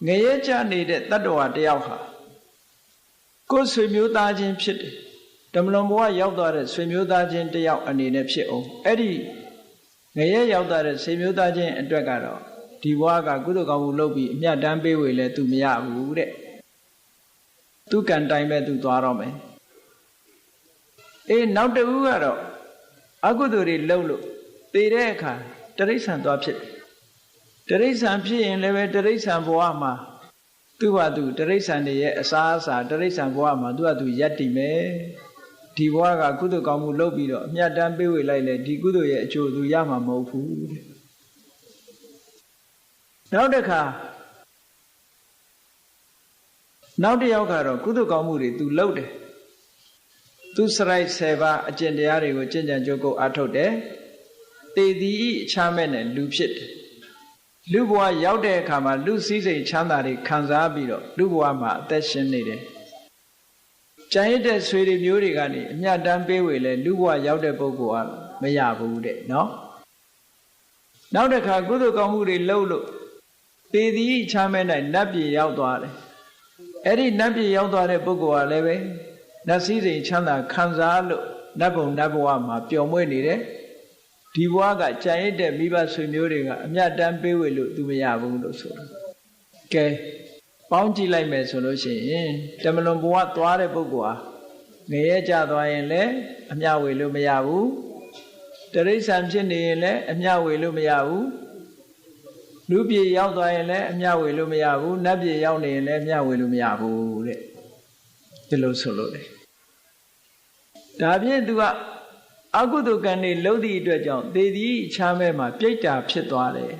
ငရဲကြနေတဲ့တတ္တဝါတယောက်ဟာကိုယ်ဆွေမျိုးသားချင်းဖြစ်တယ်ဓမ္မလွန်ဘဝရောက်သွားတဲ့ဆွေမျိုးသားချင်းတယောက်အနေနဲ့ဖြစ်အောင်အဲ့ဒီငရဲရောက်သွားတဲ့ဆွေမျိုးသားချင်းအတွက်ကတော့ဒီဘဝကကုသိုလ်ကောင်းမှုလုပ်ပြီးအမြတ်တမ်းပေးဝေလဲသူမရဘူးတဲ့သူကံတိုင်းပဲသူသွားတော့မယ်နောက်တစ်ခုကတော့အကုသိုလ်တွေလုပ်လို့သေတဲ့အခါတိရစ္ဆာန်သွားဖြစ်တယ်တိရစ္ဆာန်ဖြစ်ရင်လည်းပဲတိရစ္ဆာန်ဘဝမှာသူ့ဟာသူတိရစ္ဆာန်တွေရဲ့အစားအစာတိရစ္ဆာန်ဘဝမှာသူ့ဟာသူယက်တည်မယ်ဒီဘဝကကုသိုလ်ကောင်းမှုလုပ်ပြီးတော့အမြတ်တမ်းပေးဝေလိုက်လေဒီကုသိုလ်ရဲ့အကျိုးသူရမှာမဟုတ်ဘူးတဲ့နောက်တစ်ခါနောက်တစ်ယောက်ကတော့ကုသိုလ်ကောင်းမှုတွေသူလုပ်တယ်သူစရိုက်7ပါးအကျင့်တရားတွေကိုကျင့်ကြံကြိုးကုပ်အားထုတ်တယ်တေသည်အချမ်းမဲ့နဲ့လူဖြစ်တယ်လူဘဝရောက်တဲ့အခါမှာလူစည်းစိမ်ချမ်းသာတွေခံစားပြီးတော့လူဘဝမှာအသက်ရှင်နေတယ်ကြံရတဲ့ဆွေတွေမျိုးတွေကနေအမြတ်တမ်းပေးဝေလဲလူဘဝရောက်တဲ့ပုဂ္ဂိုလ်ကမရဘူးတဲ့နော်နောက်တစ်ခါကုသိုလ်ကောင်းမှုတွေလုပ်လို့တေသည်ချမ်းမဲ့၌နတ်ပြည်ရောက်သွားတယ်အဲ့ဒီနတ်ပြည်ရောက်သွားတဲ့ပုဂ္ဂိုလ်ကလည်းပဲနတ်စည်းစိမ်ချမ်းသာခံစားလို့နတ်ဘုံနတ်ဘဝမှာပျော်မွေ့နေတယ် ဒီဘဝကကြံရတဲ့မိဘဆွေမျိုးတွေကအမြတ်တမ်းပေးဝေလို့သူမရဘူးလို့ဆိုတာကဲပေါင်းကြည့်လိုက်မယ်ဆိုလို့ရှိရင်တမလွန်ဘဝသွားတဲ့ပုဂ္ဂိုလ်ဟာငရဲကြသွားရင်လည်းအမြတ်ဝေလို့မရဘူးတရိစ္ဆာန်ဖြစ်နေရင်လည်းအမြတ်ဝေလို့မရဘူးလူပြေရောက်သွားရင်လည်းအမြတ်ဝေလို့မရဘူးနတ်ပြေရောက်နေရင်လည်းအမြတ်ဝေလို့မရဘူးတဲ့ဒီလိုဆိုလို့လေဒါဖြင့်သူကအကုသိုလ်ကံတွေလုံးသည့်အတွက်ကြောင့်သေသည်ချမ်းမဲမှာပြိတ္တာဖြစ်သွားတယ်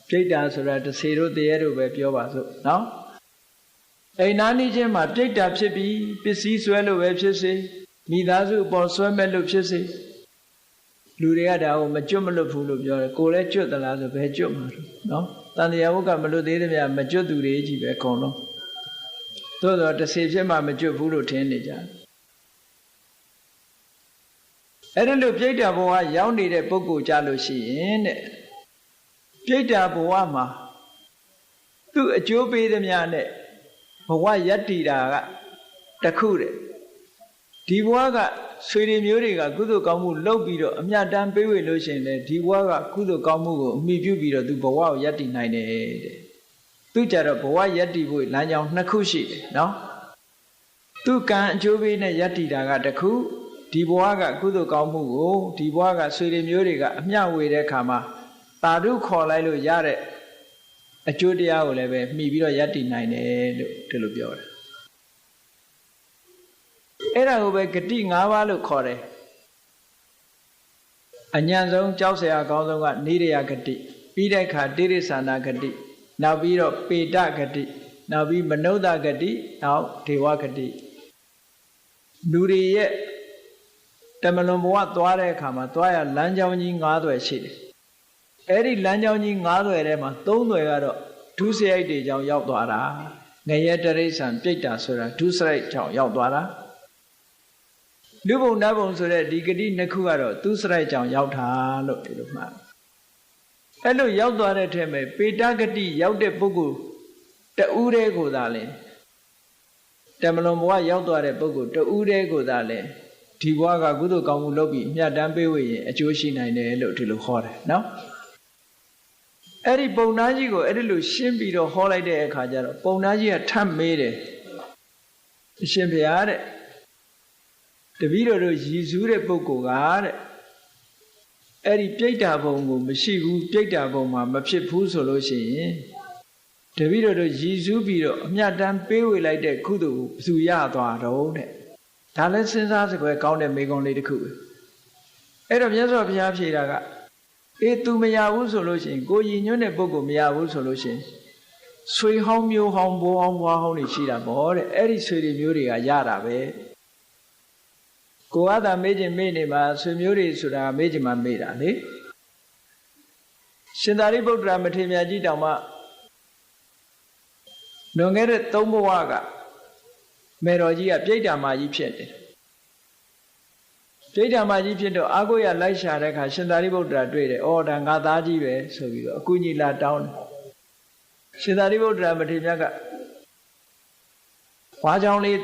ပြိတ္တာဆိုတာတစေတို့တရေတို့ပဲပြောပါစို့နော်အိမ်နာနေချင်းမှာပြိတ္တာဖြစ်ပြီးပစ္စည်းဆွဲလို့ပဲဖြစ်စေမိသားစုအပေါ်ဆွဲမဲ့လို့ဖြစ်စေလူတွေကဒါကိုမကျွတ်မလွတ်ဘူးလို့ပြောတယ်ကိုယ်လည်းကျွတ်သလားဆိုဘယ်ကျွတ်မှာလို့နော်တန်တရားဝုကမလွတ်သေးတဲ့မြတ်မကျွတ်သူတွေကြီးပဲအကုန်လုံးသို့တော့တစေဖြစ်မှမကျွတ်ဘူးလို့ထင်နေကြအဲ့ဒါလို့ပြိတ္တာဘဝရောက်နေတဲ့ပုဂ္ဂိုလ်ကြလို့ရှိရင်တဲ့ပြိတ္တာဘဝမှာသူ့အကျိုးပေးသည်များနဲ့ဘဝယတ္တိတာကတခုတဲ့ဒီဘဝကဆွေတွေမျိုးတွေကကုသိုလ်ကောင်းမှုလုပ်ပြီးတော့အမြတ်တမ်းပေးဝေလို့ရှိရင်လေဒီဘဝကကုသိုလ်ကောင်းမှုကိုအမိပြုပြီးတော့သူဘဝကိုယတ္တိနိုင်တယ်တဲ့သူကြတော့ဘဝယတ္တိဖို့လမ်းကြောင်းနှစ်ခုရှိတယ်နော်သူကံအကျိုးပေးနဲ့ယတ္တိတာကတခုဒီဘဝကကုသိုလ်ကောင်းမှုကိုဒီဘဝကဆွေတွေမျိုးတွေကအမျှဝေတဲ့အခါမှာတာဓုခေါ်လိုက်လို့ရတဲ့အကျိုးတရားကိုလည်းပဲမှီပြီးတော့ယတ္တိနိုင်တယ်လို့ဒီလိုပြောတယ်အဲ့ဒါကိုပဲဂတိ၅ပါးလို့ခေါ်တယ်အញ្ញံဆုံးကြောက်เสียအကောင်းဆုံးကနေရယဂတိပြီးတဲ့အခါတိရိစ္ဆာနာဂတိနောက်ပြီးတော့ပေတဂတိနောက်ပြီးမနုဿဂတိနောက်ဒေဝဂတိလူတွေရဲ့တမလွန်ဘဝသွားတဲ့အခါမှာသွားရလမ်းကြောင်းကြီး၅သွယ်ရှိတယ်အဲ့ဒီလမ်းကြောင်းကြီး၅သွယ်ထဲမှာ၃သွယ်ကတော့ဒုစရိုက်တွေကြောင့်ရောက်သွားတာငရဲတရိစ္ဆာန်ပြိတ္တာဆိုတာဒုစရိုက်ကြောင့်ရောက်သွားတာလူဘုံနတ်ဘုံဆိုတဲ့ဒီဂတိနှစ်ခုကတော့သူစရိုက်ကြောင့်ရောက်တာလို့ဒီလိုမှတ်အဲ့လိုရောက်သွားတဲ့ထဲမှာပေတဂတိရောက်တဲ့ပုဂ္ဂိုလ်တဦးတည်းကိုသာလဲတမလွန်ဘဝရောက်သွားတဲ့ပုဂ္ဂိုလ်တဦးတည်းကိုသာလဲဒီဘဝကကုသိုလ်ကောင်းမှုလုပ်ပြီးအမြတ်တမ်းပေးဝေရင်အကျိုးရှိနိုင်တယ်လို့ဒီလိုဟောတယ်နော်အဲ့ဒီပုံနာကြီးကိုအဲ့ဒီလိုရှင်းပြီးတော့ဟောလိုက်တဲ့အခါကျတော့ပုံနာကြီးကထပ်မေးတယ်အရှင်ဘုရားတဲ့တပည့်တော်တို့ရည်စူးတဲ့ပုဂ္ဂိုလ်ကတဲ့အဲ့ဒီပြိတ္တာဘုံကိုမရှိဘူးပြိတ္တာဘုံမှာမဖြစ်ဘူးဆိုလို့ရှိရင်တပည့်တော်တို့ရည်စူးပြီးတော့အမြတ်တမ်းပေးဝေလိုက်တဲ့ကုသိုလ်ကိုဘယ်သူရသွားတော့တဲ့ဒါလည်းစဉ်းစားစကွယ်ကောင်းတဲ့မိဂုံးလေးတစ်ခုပဲအဲ့တော့မြတ်စွာဘုရားဖြေတာကအေး तू မရဘူးဆိုလို့ရှိရင်ကိုရည်ညွှန်းတဲ့ပုဂ္ဂိုလ်မရဘူးဆိုလို့ရှိရင်ဆွေဟောင်းမျိုးဟောင်းဘိုးဟောင်းဘွားဟောင်းတွေရှိတာပေါ့တဲ့အဲ့ဒီဆွေတွေမျိုးတွေကရတာပဲကိုကသာမေ့ခြင်းမေ့နေမှာဆွေမျိုးတွေဆိုတာမေ့ခြင်းမှမေ့တာလေရှင်သာရိပုတ္တရာမထေရမြတ်ကြီးတောင်မှလွန်ခဲ့တဲ့၃ဘဝကမေတော်ကြီးကပြိတ္တာမကြီးဖြစ်တယ်ပြိတ္တာမကြီးဖြစ်တော့အာကိုရလိုက်ရှာတဲ့အခါရှင်သာရိပုတ္တရာတွေ့တယ်အော်ဒါငါသားကြီးပဲဆိုပြီးတော့အကူကြီးလာတောင်းတယ်ရှင်သာရိပုတ္တရာမထေရမြတ်ကဝါးချောင်းလေး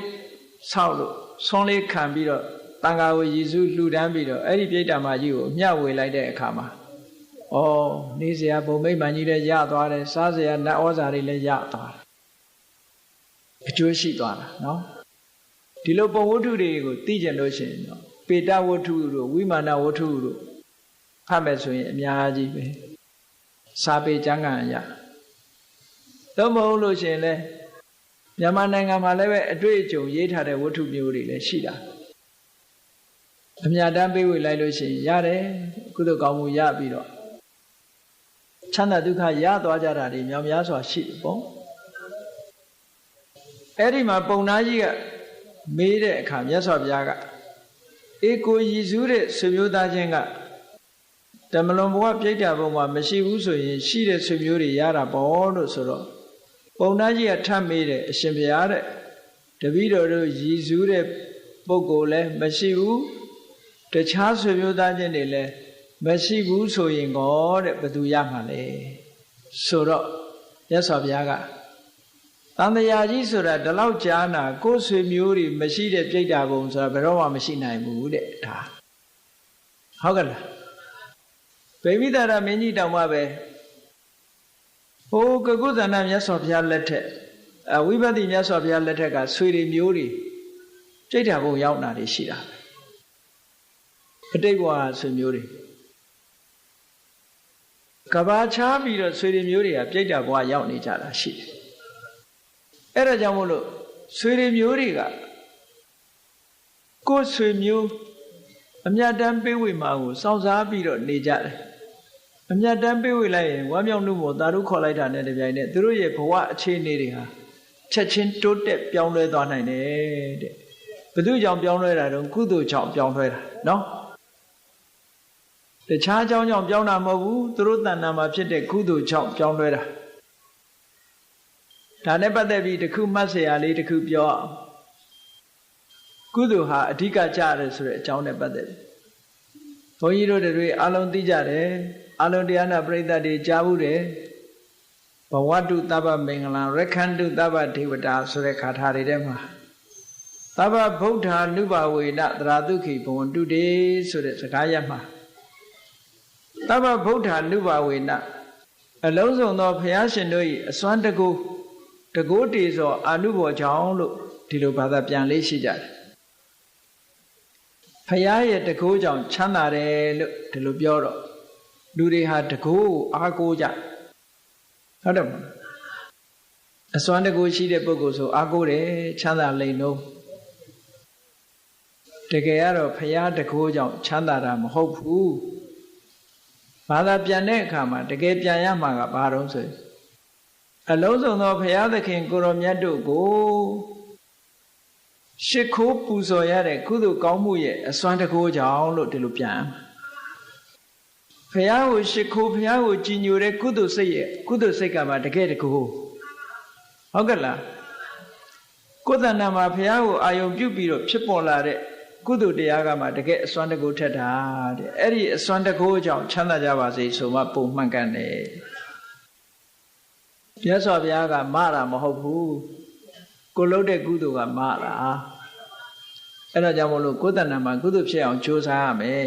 ဆောက်လို့ဆွန်းလေးခံပြီးတော့တန်ဃာကိုရည်စူးလှူဒန်းပြီးတော့အဲ့ဒီပြိတ္တာမကြီးကိုမျှဝေလိုက်တဲ့အခါမှာဩနေစရာဘုံမိတ်မှန်ကြီးလည်းရသွားတယ်စားစရာနတ်ဩဇာတွေလည်းရသွားတယ်အကျိုးရှိသွားတာနော်ဒီလိုပုံဝတ္ထုတွေကိုသိကြလို့ရှိရင်တော့ပေတဝတ္ထုတို့ဝိမာနဝတ္ထုတို့ဖတ်မယ်ဆိုရင်အများကြီးပဲစာပေကျမ်းဂန်အရာတော့မဟုတ်လို့ရှိရင်လည်းမြန်မာနိုင်ငံမှာလည်းပဲအတွေ့အကြုံရေးထားတဲ့ဝတ္ထုမျိုးတွေလည်းရှိတာအမြတ်တမ်းပေးဝေလိုက်လို့ရှိရင်ရတယ်ကုသိုလ်ကောင်းမှုရပြီးတော့ချမ်းသာဒုက္ခရသွားကြတာတွေမြောက်များစွာရှိတယ်ပေါ့အဲ့ဒီမှာပုံနာကြီးကမေးတဲ့အခါမြတ်စွာဘုရားကအေကိုရည်စူးတဲ့ဆွေမျိုးသားချင်းကတမလွန်ဘဝပြိတ္တာဘုံမှာမရှိဘူးဆိုရင်ရှိတဲ့ဆွေမျိုးတွေရတာပေါ့လို့ဆိုတော့ပုံနာကြီးကထပ်မေးတယ်အရှင်ဘုရားတဲ့တပည့်တော်တို့ရည်စူးတဲ့ပုဂ္ဂိုလ်လည်းမရှိဘူးတခြားဆွေမျိုးသားချင်းတွေလည်းမရှိဘူးဆိုရင်ကောတဲ့ဘယ်သူရမှာလဲဆိုတော့မြတ်စွာဘုရားကတန်တရားကြီးဆိုတာဒီလောက်ကြားနာကိုယ်ဆွေမျိုးတွေမရှိတဲ့ပြိတ္တာဘုံဆိုတာဘယ်တော့မှမရှိနိုင်ဘူးတဲ့ဒါ ဟုတ်ကဲ့လားဗိမိတာရမင်းကြီးတောင်မှပဲဟိုကကုသနာမြတ်စွာဘုရားလက်ထက်ဝိပဿနာမြတ်စွာဘုရားလက်ထက်ကဆွေတွေမျိုးတွေပြိတ္တာဘုံရောက်တာတွေရှိတာအတိတ်ဘဝဆွေမျိုးတွေကဘာချားပြီးတော့ဆွေတွေမျိုးတွေကပြိတ္တာဘဝရောက်နေကြတာရှိတယ်အဲ့ဒါကြောင့်မို့လို့ဆွေတွေမျိုးတွေကကိုယ်ဆွေမျိုးအမြတ်တမ်းပေးဝေမှာကိုစောင့်စားပြီးတော့နေကြတယ်အမြတ်တမ်းပေးဝေလိုက်ရင်ဝမ်းမြောက်မှုမို့သာဓုခေါ်လိုက်တာနဲ့တပြိုင်နက်သူတို့ရဲ့ဘဝအခြေအနေတွေဟာချက်ချင်းတိုးတက်ပြောင်းလဲသွားနိုင်တယ်တဲ့ဘယ်သူကြောင့်ပြောင်းလဲတာတော့ကုသိုလ်ကြောင့်ပြောင်းလဲတာနော်တခြားအကြောင်းကြောင့်ပြောင်းတာမဟုတ်ဘူးသူတို့တဏ္ဍာမှာဖြစ်တဲ့ကုသိုလ်ကြောင့်ပြောင်းလဲတာဒါနဲ့ပတ်သက်ပြီးတခုမှတ်เสียရလေးတခုပြောအောင်ကုသိုလ်ဟာအဓိကကြရတယ်ဆိုတဲ့အကြောင်းနဲ့ပတ်သက်ပြီးဘုန်းကြီးတို့တွေအလုံးသိကြတယ်အလုံးတရားနာပရိသတ်တွေကြားဘူးတယ်ဘဝတုသဗ္ဗမင်္ဂလံရက္ခန္တုသဗ္ဗဒေဝတာဆိုတဲ့ခါထာတွေထဲမှာသဗ္ဗဗုဒ္ဓ ानु ဘဝေနသရတုခိဘဝန္တုတေဆိုတဲ့စကားရပ်မှာသဗ္ဗဗုဒ္ဓ ानु ဘဝေနအလုံးစုံသောဘုရားရှင်တို့၏အစွမ်းတကူတကူတည်သောအာနုဘောကြောင့်လို့ဒီလိုဘာသာပြန်လေးရှိကြတယ်ဘုရားရဲ့တကူကြောင့်ချမ်းသာတယ်လို့ဒီလိုပြောတော့လူတွေဟာတကူအားကိုးကြဟုတ်တယ်မလားအစွမ်းတကူရှိတဲ့ပုဂ္ဂိုလ်ဆိုအားကိုးတယ်ချမ်းသာလိမ့်လို့တကယ်ကတော့ဘုရားတကူကြောင့်ချမ်းသာတာမဟုတ်ဘူးဘာသာပြန်တဲ့အခါမှာတကယ်ပြန်ရမှာကဘာတော့ဆိုအလုံးစုံသောဘုရားသခင်ကိုရောမြတ်တို့ကိုရှ िख ိုးပူဇော်ရတဲ့ကုသိုလ်ကောင်းမှုရဲ့အစွမ်းတကူကြောင့်လို့ဒီလိုပြန်ဘုရားကိုရှ िख ိုးဘုရားကိုကြည်ညိုတဲ့ကုသိုလ်စိတ်ရဲ့ကုသိုလ်စိတ်ကမှတကယ်တကူဟုတ်ကဲ့လားကိုယ်တဏ္ဍာမှာဘုရားကိုအာယုံပြုပြီးတော့ဖြစ်ပေါ်လာတဲ့ကုသိုလ်တရားကမှတကယ်အစွမ်းတကူထက်တာတဲ့အဲ့ဒီအစွမ်းတကူကြောင့်ချမ်းသာကြပါစေဆိုမှပုံမှန်ကန်တယ်မြတ်စွာဘုရားကမတာမဟုတ်ဘူးကိုလုပ်တဲ့ကုသိုလ်ကမတာအဲ့ဒါကြောင့်မို့လို့ကိုယ်တဏ္ဍာမှာကုသိုလ်ဖြစ်အောင်ကြိုးစားရမယ်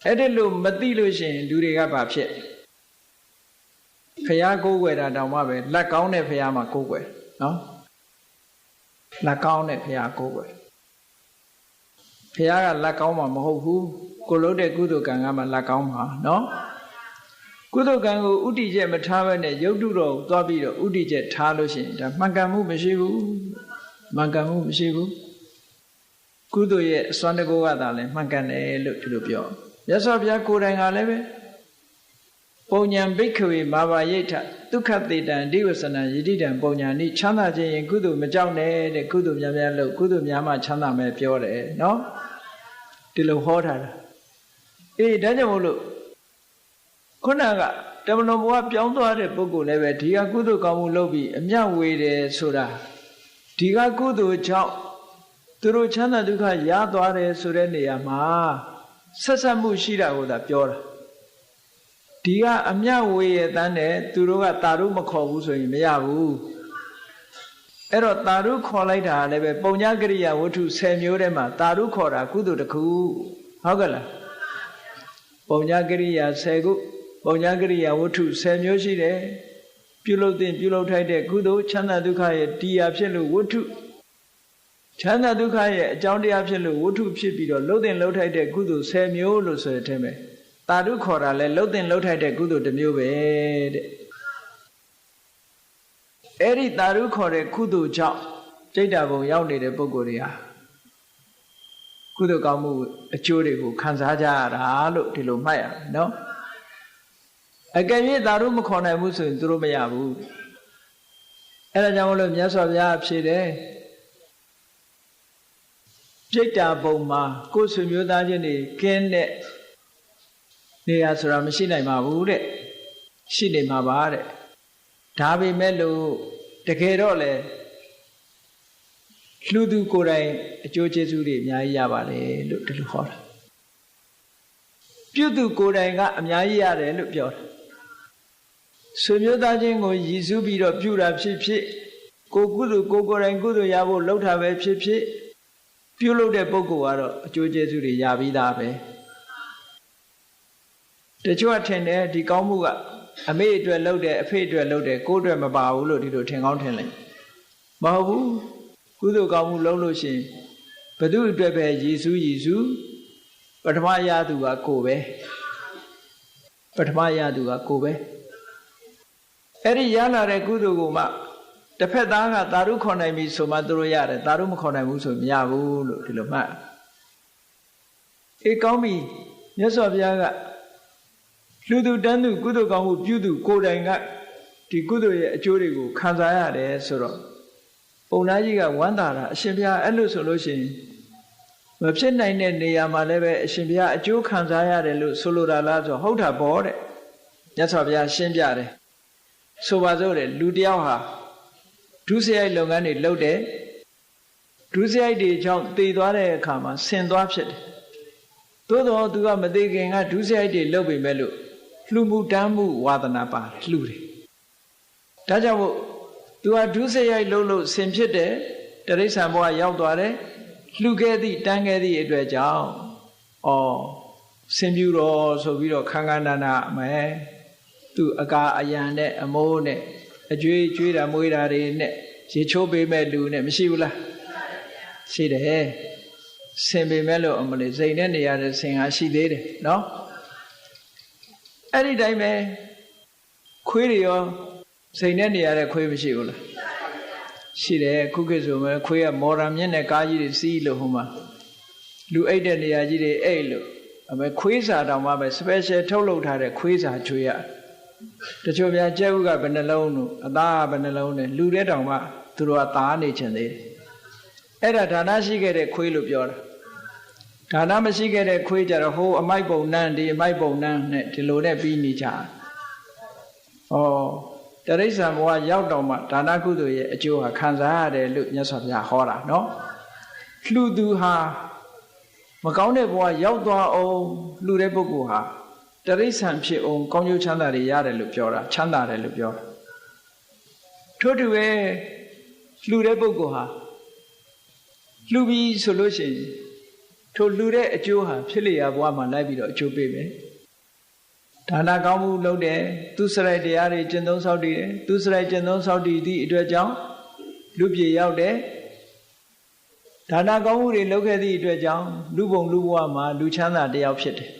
အဲ့ဒီလိုမသိလို့ရှိရင်လူတွေကဘာဖြစ်ဘုရားကိုးကွယ်တာတောင်မှပဲလက်ကောင်းတဲ့ဘုရားမှာကိုးကွယ်နော်လက်ကောင်းတဲ့ဘုရားကိုးကွယ်ဘုရားကလက်ကောင်းမှာမဟုတ်ဘူးကိုလုပ်တဲ့ကုသိုလ်ကံကမှလက်ကောင်းမှာနော်ကုသိုလ်ကံကိုဥတည်ချက်မထားဘဲနဲ့ရုပ်တုတော်ကိုသွားပြီးတော့ဥတည်ချက်ထားလို့ရှိရင်ဒါမှန်ကန်မှုမရှိဘူးမှန်ကန်မှုမရှိဘူးကုသိုလ်ရဲ့အစွမ်းတကူကသာလဲမှန်ကန်တယ်လို့ဒီလိုပြောမြတ်စွာဘုရားကိုယ်တိုင်ကလည်းပဲပုံညာဘိက္ခဝေမာဘာယိဋ္ဌဒုက္ခတေတံဒိဝဆနံယတိတံပုံညာနိချမ်းသာခြင်းရင်ကုသိုလ်မကြောက်နဲ့တဲ့ကုသိုလ်များများလို့ကုသိုလ်များမှချမ်းသာမယ်ပြောတယ်နော်ဒီလိုဟောထားတာအေးဒါကြောင့်မို့လို့ခုနကတမလွန်ဘဝပြောင်းသွားတဲ့ပုဂ္ဂိုလ်လည်းပဲဒီကကုသိုလ်ကောင်းမှုလုပ်ပြီးအမြတ်ဝေတယ်ဆိုတာဒီကကုသိုလ်ကြောင့်သူတို့ချမ်းသာဒုက္ခရသွားတယ်ဆိုတဲ့နေရာမှာဆက်ဆက်မှုရှိတာကိုသာပြောတာဒီကအမြတ်ဝေရတဲ့နဲ့သူတို့ကတာရုမခေါ်ဘူးဆိုရင်မရဘူးအဲ့တော့တာရုခေါ်လိုက်တာလည်းပဲပုံညာကရိယာဝတ္ထု10မျိုးထဲမှာတာရုခေါ်တာကုသိုလ်တစ်ခုဟုတ်ကဲ့လားပုံညာကရိယာ10ခုပုံညာကရိယာဝတ္ထု10မျိုးရှိတယ်ပြုလုပ်တဲ့ပြုလုပ်ထိုက်တဲ့ကုသိုလ်ချမ်းသာဒုက္ခရဲ့တရားဖြစ်လို့ဝတ္ထုချမ်းသာဒုက္ခရဲ့အကြောင်းတရားဖြစ်လို့ဝတ္ထုဖြစ်ပြီးတော့လှုပ်တဲ့လှုပ်ထိုက်တဲ့ကုသိုလ်10မျိုးလို့ဆိုတဲ့အထက်ပဲတာရုခေါ်တာလဲလှုပ်တဲ့လှုပ်ထိုက်တဲ့ကုသိုလ်တစ်မျိုးပဲတဲ့အဲ့ဒီတာရုခေါ်တဲ့ကုသိုလ်ကြောင့်စိတ်ဓာတ်ဘုံရောက်နေတဲ့ပုဂ္ဂိုလ်တွေဟာကုသိုလ်ကောင်းမှုအကျိုးတွေကိုခံစားကြရတာလို့ဒီလိုမှတ်ရတယ်နော်အကယ်၍တာရုမခေါ်နိုင်ဘူးဆိုရင်သူတို့မရဘူးအဲ့ဒါကြောင့်မလို့မြတ်စွာဘုရားဖြေတယ်ပြိတ္တာဘုံမှာကိုယ်ဆွေမျိုးသားချင်းတွေကင်းတဲ့နေရာဆိုတာမရှိနိုင်ပါဘူးတဲ့ရှိနေမှာပါတဲ့ဒါပေမဲ့လို့တကယ်တော့လေလူသူကိုယ်တိုင်အကျိုးကျေးဇူးတွေအများကြီးရပါတယ်လို့ဒီလိုဟောတာပြုသူကိုယ်တိုင်ကအများကြီးရတယ်လို့ပြောတာဆွေမျိုးသားချင်းကိုရည်စူးပြီးတော့ပြုတာဖြစ်ဖြစ်ကိုကုသိုလ်ကိုယ်တိုင်ကုသိုလ်ရဖို့လှုပ်တာပဲဖြစ်ဖြစ် ပြုလုပ်တဲ့ပုဂ္ဂိုလ်ကတော့အကျိုးကျေးဇူးတွေရပြီးသားပဲတချို့ထင်တယ်ဒီကောင်းမှုကအမေအတွက်လုပ်တယ်အဖေအတွက်လုပ်တယ်ကိုယ့်အတွက်မပါဘူးလို့ဒီလိုထင်ကောင်းထင်လိုက်မဟုတ်ဘူးကုသိုလ်ကောင်းမှုလုပ်လို့ရှိရင်ဘသူအတွက်ပဲယေရှုပထမရသူကကိုပဲပထမရသူကကိုပဲအဲ့ဒီရလာတဲ့ကုသိုလ်ကိုမှတစ်ဖက်သားကသာဓုခေါ်နိုင်ပြီဆိုမှသူတို့ရတယ်သာဓုမခေါ်နိုင်ဘူးဆိုမရဘူးလို့ဒီလိုမှတ်အေးကောင်းပြီမြတ်စွာဘုရားကလူသူတန်းသူကုသိုလ်ကောင်းမှုပြုသူကိုယ်တိုင်ကဒီကုသိုလ်ရဲ့အကျိုးတွေကိုခံစားရတယ်ဆိုတော့ပုံနာကြီးကဝမ်းသာတာအရှင်ဘုရားအဲ့လိုဆိုလို့ရှိရင်မဖြစ်နိုင်တဲ့နေရာမှာလည်းပဲအရှင်ဘုရားအကျိုးခံစားရတယ်လို့ဆိုလိုတာလားဆိုဟုတ်တာပေါ့တဲ့မြတ်စွာဘုရားရှင်းပြတယ်ဆိုပါစို့တဲ့လူတယောက်ဟာဒုစရိုက်လုပ်ငန်းတွေလုပ်တယ်ဒုစရိုက်တွေကြောင့်တည်သွားတဲ့အခါမှာဆင်သွားဖြစ်တယ်သို့တော်သူကမသိခင်ကဒုစရိုက်တွေလုပ်ပေမဲ့လို့လှူမှုတမ်းမှုဝါသနာပါတယ်လှူတယ်ဒါကြောင့်မို့သူကဒုစရိုက်လုပ်လို့ဆင်ဖြစ်တယ်တိရစ္ဆာန်ဘဝရောက်သွားတယ်လှူခဲ့သည့်တန်းခဲ့သည့်အတွက်ကြောင့်ဆင်ပြူတော်ဆိုပြီးတော့ခန်းခန်းနာနာမယ်သူအကာအယံနဲ့အမိုးနဲ့အကျွေးတာမွေးတာတွေနဲ့ရေချိုးပေးမဲ့လူနဲ့မရှိဘူးလားရှိတယ်ဆင်ပေမဲ့လို့အမလေးစိန်နဲ့နေရတဲ့ဆင်ဟာရှိသေးတယ်နော်အဲ့ဒီတိုင်းပဲခွေးတွေရောစိန်နဲ့နေရတဲ့ခွေးမရှိဘူးလားရှိတယ်ခုခေတ်ဆိုမဲ့ခွေးကမော်ဒန်မြင့်တဲ့ကားကြီးတွေစီးလို့ဟိုမှာလူအိတ်တဲ့နေရာကြီးတွေအိတ်လို့အမေခွေးစာတောင်မှပဲ special ထုတ်လုပ်ထားတဲ့ခွေးစာကျွေးရတချို့များကျဲဥကဘယ်နှလုံးတို့အသားဘယ်နှလုံးနဲ့လူတဲ့တောင်မှသူတို့ကသားနေချင်သေးတယ်အဲ့ဒါဒါနရှိခဲ့တဲ့ခွေးလို့ပြောတာဒါနမရှိခဲ့တဲ့ခွေးကြတော့ဟိုအမိုက်ပုံနန်းဒီအမိုက်ပုံနန်းနဲ့ဒီလိုနဲ့ပြီးနေကြတရိစ္ဆာန်ဘဝရောက်တော့မှဒါနကုသိုလ်ရဲ့အကျိုးဟာခံစားရတယ်လို့မြတ်စွာဘုရားဟောတာနော်လှူသူဟာမကောင်းတဲ့ဘဝရောက်သွားအောင်လှူတဲ့ပုဂ္ဂိုလ်ဟာတရိစ္ဆာန်ဖြစ်အောင်ကောင်းကျိုးချမ်းသာတွေရတယ်လို့ပြောတာချမ်းသာတယ်လို့ပြောတာထို့တူပဲလှူတဲ့ပုဂ္ဂိုလ်ဟာလှူပြီးဆိုလို့ရှိရင်ထိုလှူတဲ့အကျိုးဟာဖြစ်လျာဘဝမှာလိုက်ပြီးတော့အကျိုးပေးမယ်ဒါနကောင်းမှုလုပ်တယ်သူစရိုက်တရားတွေကျင့်သုံးဆောက်တည်တယ်သူစရိုက်ကျင့်သုံးဆောက်တည်သည့်အတွက်ကြောင့်လူပြေရောက်တယ်ဒါနကောင်းမှုတွေလုပ်ခဲ့သည့်အတွက်ကြောင့်လူဘုံလူဘဝမှာလူချမ်းသာတယောက်ဖြစ်တယ်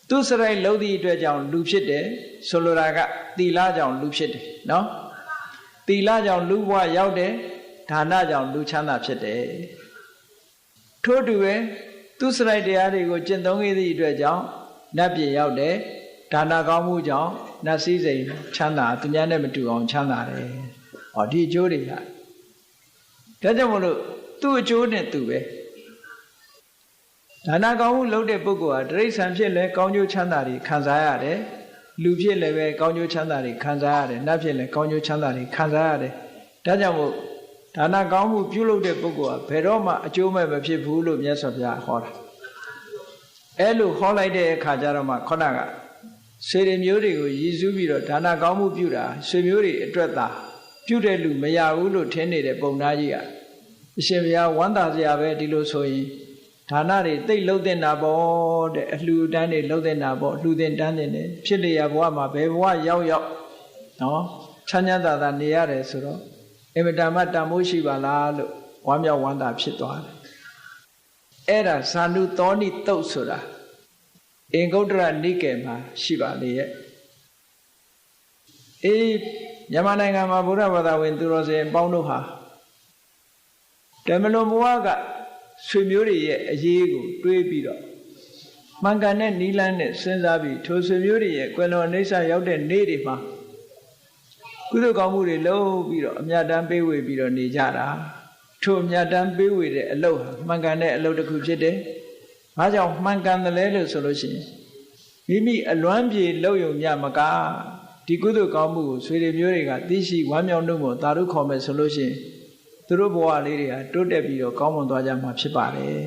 သူစရိုက်လုပ်သည့်အတွက်ကြောင့်လူဖြစ်တယ်ဆိုလိုတာကသီလကြောင့်လူဖြစ်တယ်နော်သီလကြောင့်လူဘဝရောက်တယ်ဒါနကြောင့်လူချမ်းသာဖြစ်တယ်ထို့တူပဲသူစရိုက်တရားတွေကိုကျင့်သုံးခဲ့သည့်အတွက်ကြောင့်နတ်ပြည်ရောက်တယ်ဒါနကောင်းမှုကြောင့်နတ်စည်းစိမ်ချမ်းသာသူများနဲ့မတူအောင်ချမ်းသာတယ်ဒီအကျိုးတွေကဒါကြောင့်မလို့သူ့အကျိုးနဲ့သူပဲဒါနကောင်းမှုလုပ်တဲ့ပုဂ္ဂိုလ်ဟာတိရစ္ဆာန်ဖြစ်လဲကောင်းကျိုးချမ်းသာတွေခံစားရတယ်လူဖြစ်လည်းပဲကောင်းကျိုးချမ်းသာတွေခံစားရတယ်နတ်ဖြစ်လည်းကောင်းကျိုးချမ်းသာတွေခံစားရတယ်ဒါကြောင့်မို့ဒါနကောင်းမှုပြုလုပ်တဲ့ပုဂ္ဂိုလ်ဟာဘယ်တော့မှအကျိုးမဲ့မဖြစ်ဘူးလို့မြတ်စွာဘုရားဟောတာအဲ့လိုဟောလိုက်တဲ့အခါကျတော့မှခေါဏကဆွေတွေမျိုးတွေကိုရည်စူးပြီးတော့ဒါနကောင်းမှုပြုတာဆွေမျိုးတွေအတွက်သာပြုတဲ့လူမရဘူးလို့ထင်နေတဲ့ပုံသားကြီးကအရှင်ဘုရားဝမ်းသာစရာပဲဒီလိုဆိုရင်ဒါနတွေသိပ်လှုပ်တဲ့နာပေါ့တဲ့အလှူတန်းတွေလှုပ်တဲ့နာပေါ့လှူတဲ့တန်းတွေနဲ့ဖြစ်လျက်ဘဝမှာဘယ်ဘဝရောက်နော်ချမ်းသာသာနေရတယ်ဆိုတော့အင်မတန်မှတန်ဖိုးရှိပါလားလို့ဝမ်းမြောက်ဝမ်းသာဖြစ်သွားတယ်အဲ့ဒါဇာနုသောဏိတုတ်ဆိုတာအင်္ဂုတ္တရနိကေမှာရှိပါလေရဲ့မြန်မာနိုင်ငံမှာဗုဒ္ဓဘာသာဝင်သူတော်စင်ပေါင်းတို့ဟာဓမ္မလွန်ဘဝကဆွေမျိုးတွေရဲ့အရေးကိုတွေးပြီးတော့မှန်ကန်တဲ့နိလန်းနဲ့စဉ်းစားပြီးထိုဆွေမျိုးတွေရဲ့ကွယ်လွန်အိဋ္ဌရောက်တဲ့နေ့တွေမှာကုသိုလ်ကောင်းမှုတွေလုပ်ပြီးတော့အမြတ်တမ်းပေးဝေပြီးတော့နေကြတာထိုအမြတ်တမ်းပေးဝေတဲ့အလုပ်ဟာမှန်ကန်တဲ့အလုပ်တစ်ခုဖြစ်တယ်။ဘာကြောင့်မှန်ကန်တယ်လဲလို့ဆိုလို့ရှိရင်မိမိအလွမ်းပြေလုပ်ယုံမြမကဒီကုသိုလ်ကောင်းမှုကိုဆွေတွေမျိုးတွေကသိရှိဝမ်းမြောက်နှုတ်မို့သာဓုခေါ်မယ်ဆိုလို့ရှိရင်သူတို့ဘဝလေးတွေဟာတိုးတက်ပြီးတော့ကောင်းမွန်သွားကြမှာဖြစ်ပါတယ်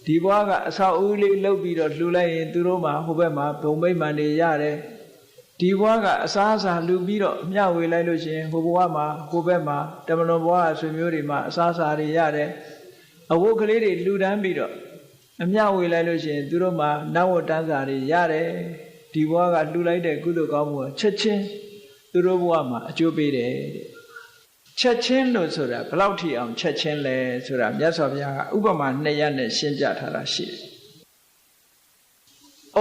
ဒီဘဝကအဆောက်အဦလေးလှုပ်ပြီးတော့လှူလိုက်ရင်သူတို့မှာဟိုဘက်မှာဘုံမိတ်မှန်တွေရတယ်ဒီဘဝကအစားအစာလှူပြီးတော့မျှဝေလိုက်လို့ရှိရင်ဟိုဘဝမှာဟိုဘက်မှာတမလွန်ဘဝဆွေမျိုးတွေမှာအစားအစာတွေရတယ် အဝတ်ကလေးတွေလူတန်းပြီးတော့အမျှဝေလိုက်လို့ရှိရင်သူတို့မှာနတ်ဝတ်တန်းစာတွေရတယ်ဒီဘဝကလှူလိုက်တဲ့ကုသိုလ်ကောင်းမှုကချက်ချင်းသူတို့ဘဝမှာအကျိုးပေးတယ်ချက်ချင်းလို့ဆိုတာဘယ်လောက်ထိအောင်ချက်ချင်းလဲဆိုတာမြတ်စွာဘုရားကဥပမာ2ရပ်နဲ့ရှင်းပြထားတာရှိတယ်။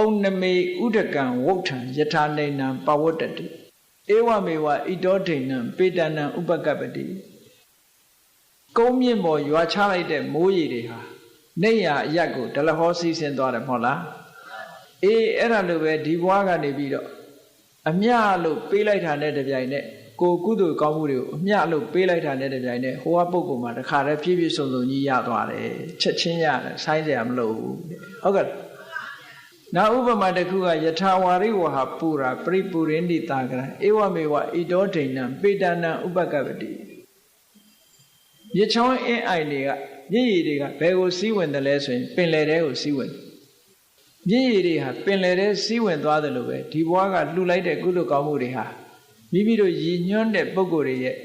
ဩနမေဥဒကံဝုဋ္ဌံယထာနေနံပဝတ္တတိဧဝမေဝဣတောဒိဏံပေတနံဥပကပ္ပတိကုန်းမြင့်ပေါ်ရွာချလိုက်တဲ့မိုးရေတွေဟာနေရအရက်ကိုဒလဟောစီးဆင်းသွားတယ်မဟုတ်လားအေးအဲ့ဒါလိုပဲဒီဘဝကနေပြီးတော့အမျှလို့ပေးလိုက်တာနဲ့တပြိုင်နက်ကိုကုသိုလ်ကောင်းမှုတွေကိုအမျှလို့ပေးလိုက်တာနဲ့တပြိုင်နက်ဟိုကပုဂ္ဂိုလ်မှာတခါတည်းပြည့်ပြည့်စုံစုံကြီးရသွားတယ်ချက်ချင်းရတယ်ဆိုင်းစရာမလိုဘူးဟုတ်ကဲ့နောက်ဥပမာတစ်ခုကယထာဝါရိဝဟပူရာပရိပူရိန္တိတာကရဧဝမေဝဣတောဒိဏံပေတနံဥပကပ္ပတိမြေချောင်းအင်းအိုင်တွေကမြစ်ရည်တွေကဘယ်ကိုစီးဝင်တယ်လဲဆိုရင်ပင်လယ်ထဲကိုစီးဝင်မြစ်ရည်တွေဟာပင်လယ်ထဲစီးဝင်သွားတယ်လို့ပဲဒီဘဝကလှူလိုက်တဲ့ကုသိုလ်ကောင်းမှုတွေဟာမိမိတို့ရည်ညွှန်းတဲ့ပုဂ္ဂိုလ်တွေရဲ့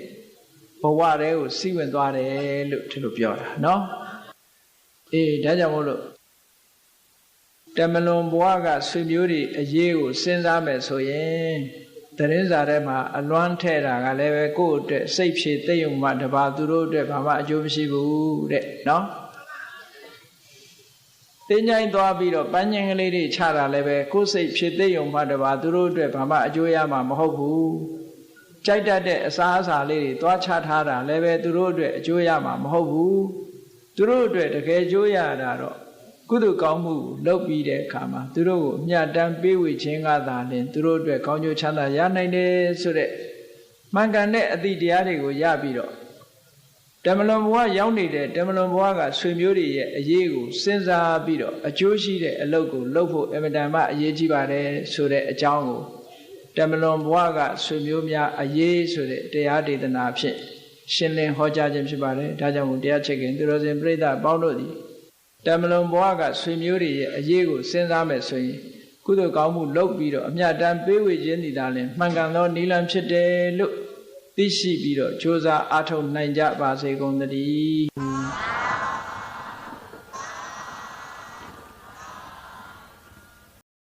ဘဝထဲကိုစီးဝင်သွားတယ်လို့ဒီလိုပြောတာနော်အေးဒါကြောင့်မို့လို့တမလွန်ဘဝကဆွေမျိုးတွေအရေးကိုစဉ်းစားမယ်ဆိုရင်သတင်းစာထဲမှာအလွမ်းထဲတာကလည်းပဲကိုယ့်အတွက်စိတ်ဖြည့်သိယုံမှတပါသူတို့အတွက်ဘာမှအကျိုးမရှိဘူးတဲ့နော်တင်းញိုင်းသွားပြီးတော့ပန်းញင်ကလေးတွေချတာလည်းပဲကိုယ်စိတ်ဖြည့်သိယုံမှတပါသူတို့အတွက်ဘာမှအကျိုးရမှာမဟုတ်ဘူးကြိုက်တတ်တဲ့အစားအစာလေးတွေသွားချထားတာလည်းပဲသူတို့အတွက်အကျိုးရမှာမဟုတ်ဘူးသူတို့အတွက်တကယ်အကျိုးရတာတော့ကုသိုလ်ကောင်းမှုလုပ်ပြီးတဲ့အခါမှာသူတို့ကိုအမြတ်တမ်းပေးဝေခြင်းကသာလျှင်သူတို့အတွက်ကောင်းကျိုးချမ်းသာရနိုင်တယ်ဆိုတဲ့မှန်ကန်တဲ့အသည့်တရားတွေကိုရပြီးတော့တမလွန်ဘဝရောက်နေတဲ့တမလွန်ဘဝကဆွေမျိုးတွေရဲ့အရေးကိုစဉ်းစားပြီးတော့အကျိုးရှိတဲ့အလုပ်ကိုလုပ်ဖို့အမြဲတမ်းအရေးကြီးပါတယ်ဆိုတဲ့အကြောင်းကိုတမလွန်ဘဝကဆွေမျိုးများအရေးဆိုတဲ့တရားဒေသနာဖြင့်ရှင်းလင်းဟောကြားခြင်းဖြစ်ပါတယ်ဒါကြောင့်မို့တရားချစ်ခင်သူတော်စင်ပြိဿပေါင်းတို့သည်တမလွန်ဘဝကဆွေမျိုးတွေရဲ့အရေးကိုစဉ်းစားမယ်ဆိုရင်ကုသိုလ်ကောင်းမှုလုပ်ပြီးတော့အမြတ်တမ်းပေးဝေခြင်းဒီသာလျှင်မှန်ကန်သောနိလန်ဖြစ်တယ်လို့သိရှိပြီးတော့ကြိုးစားအားထုတ်နိုင်ကြပါစေကုန်သတည်း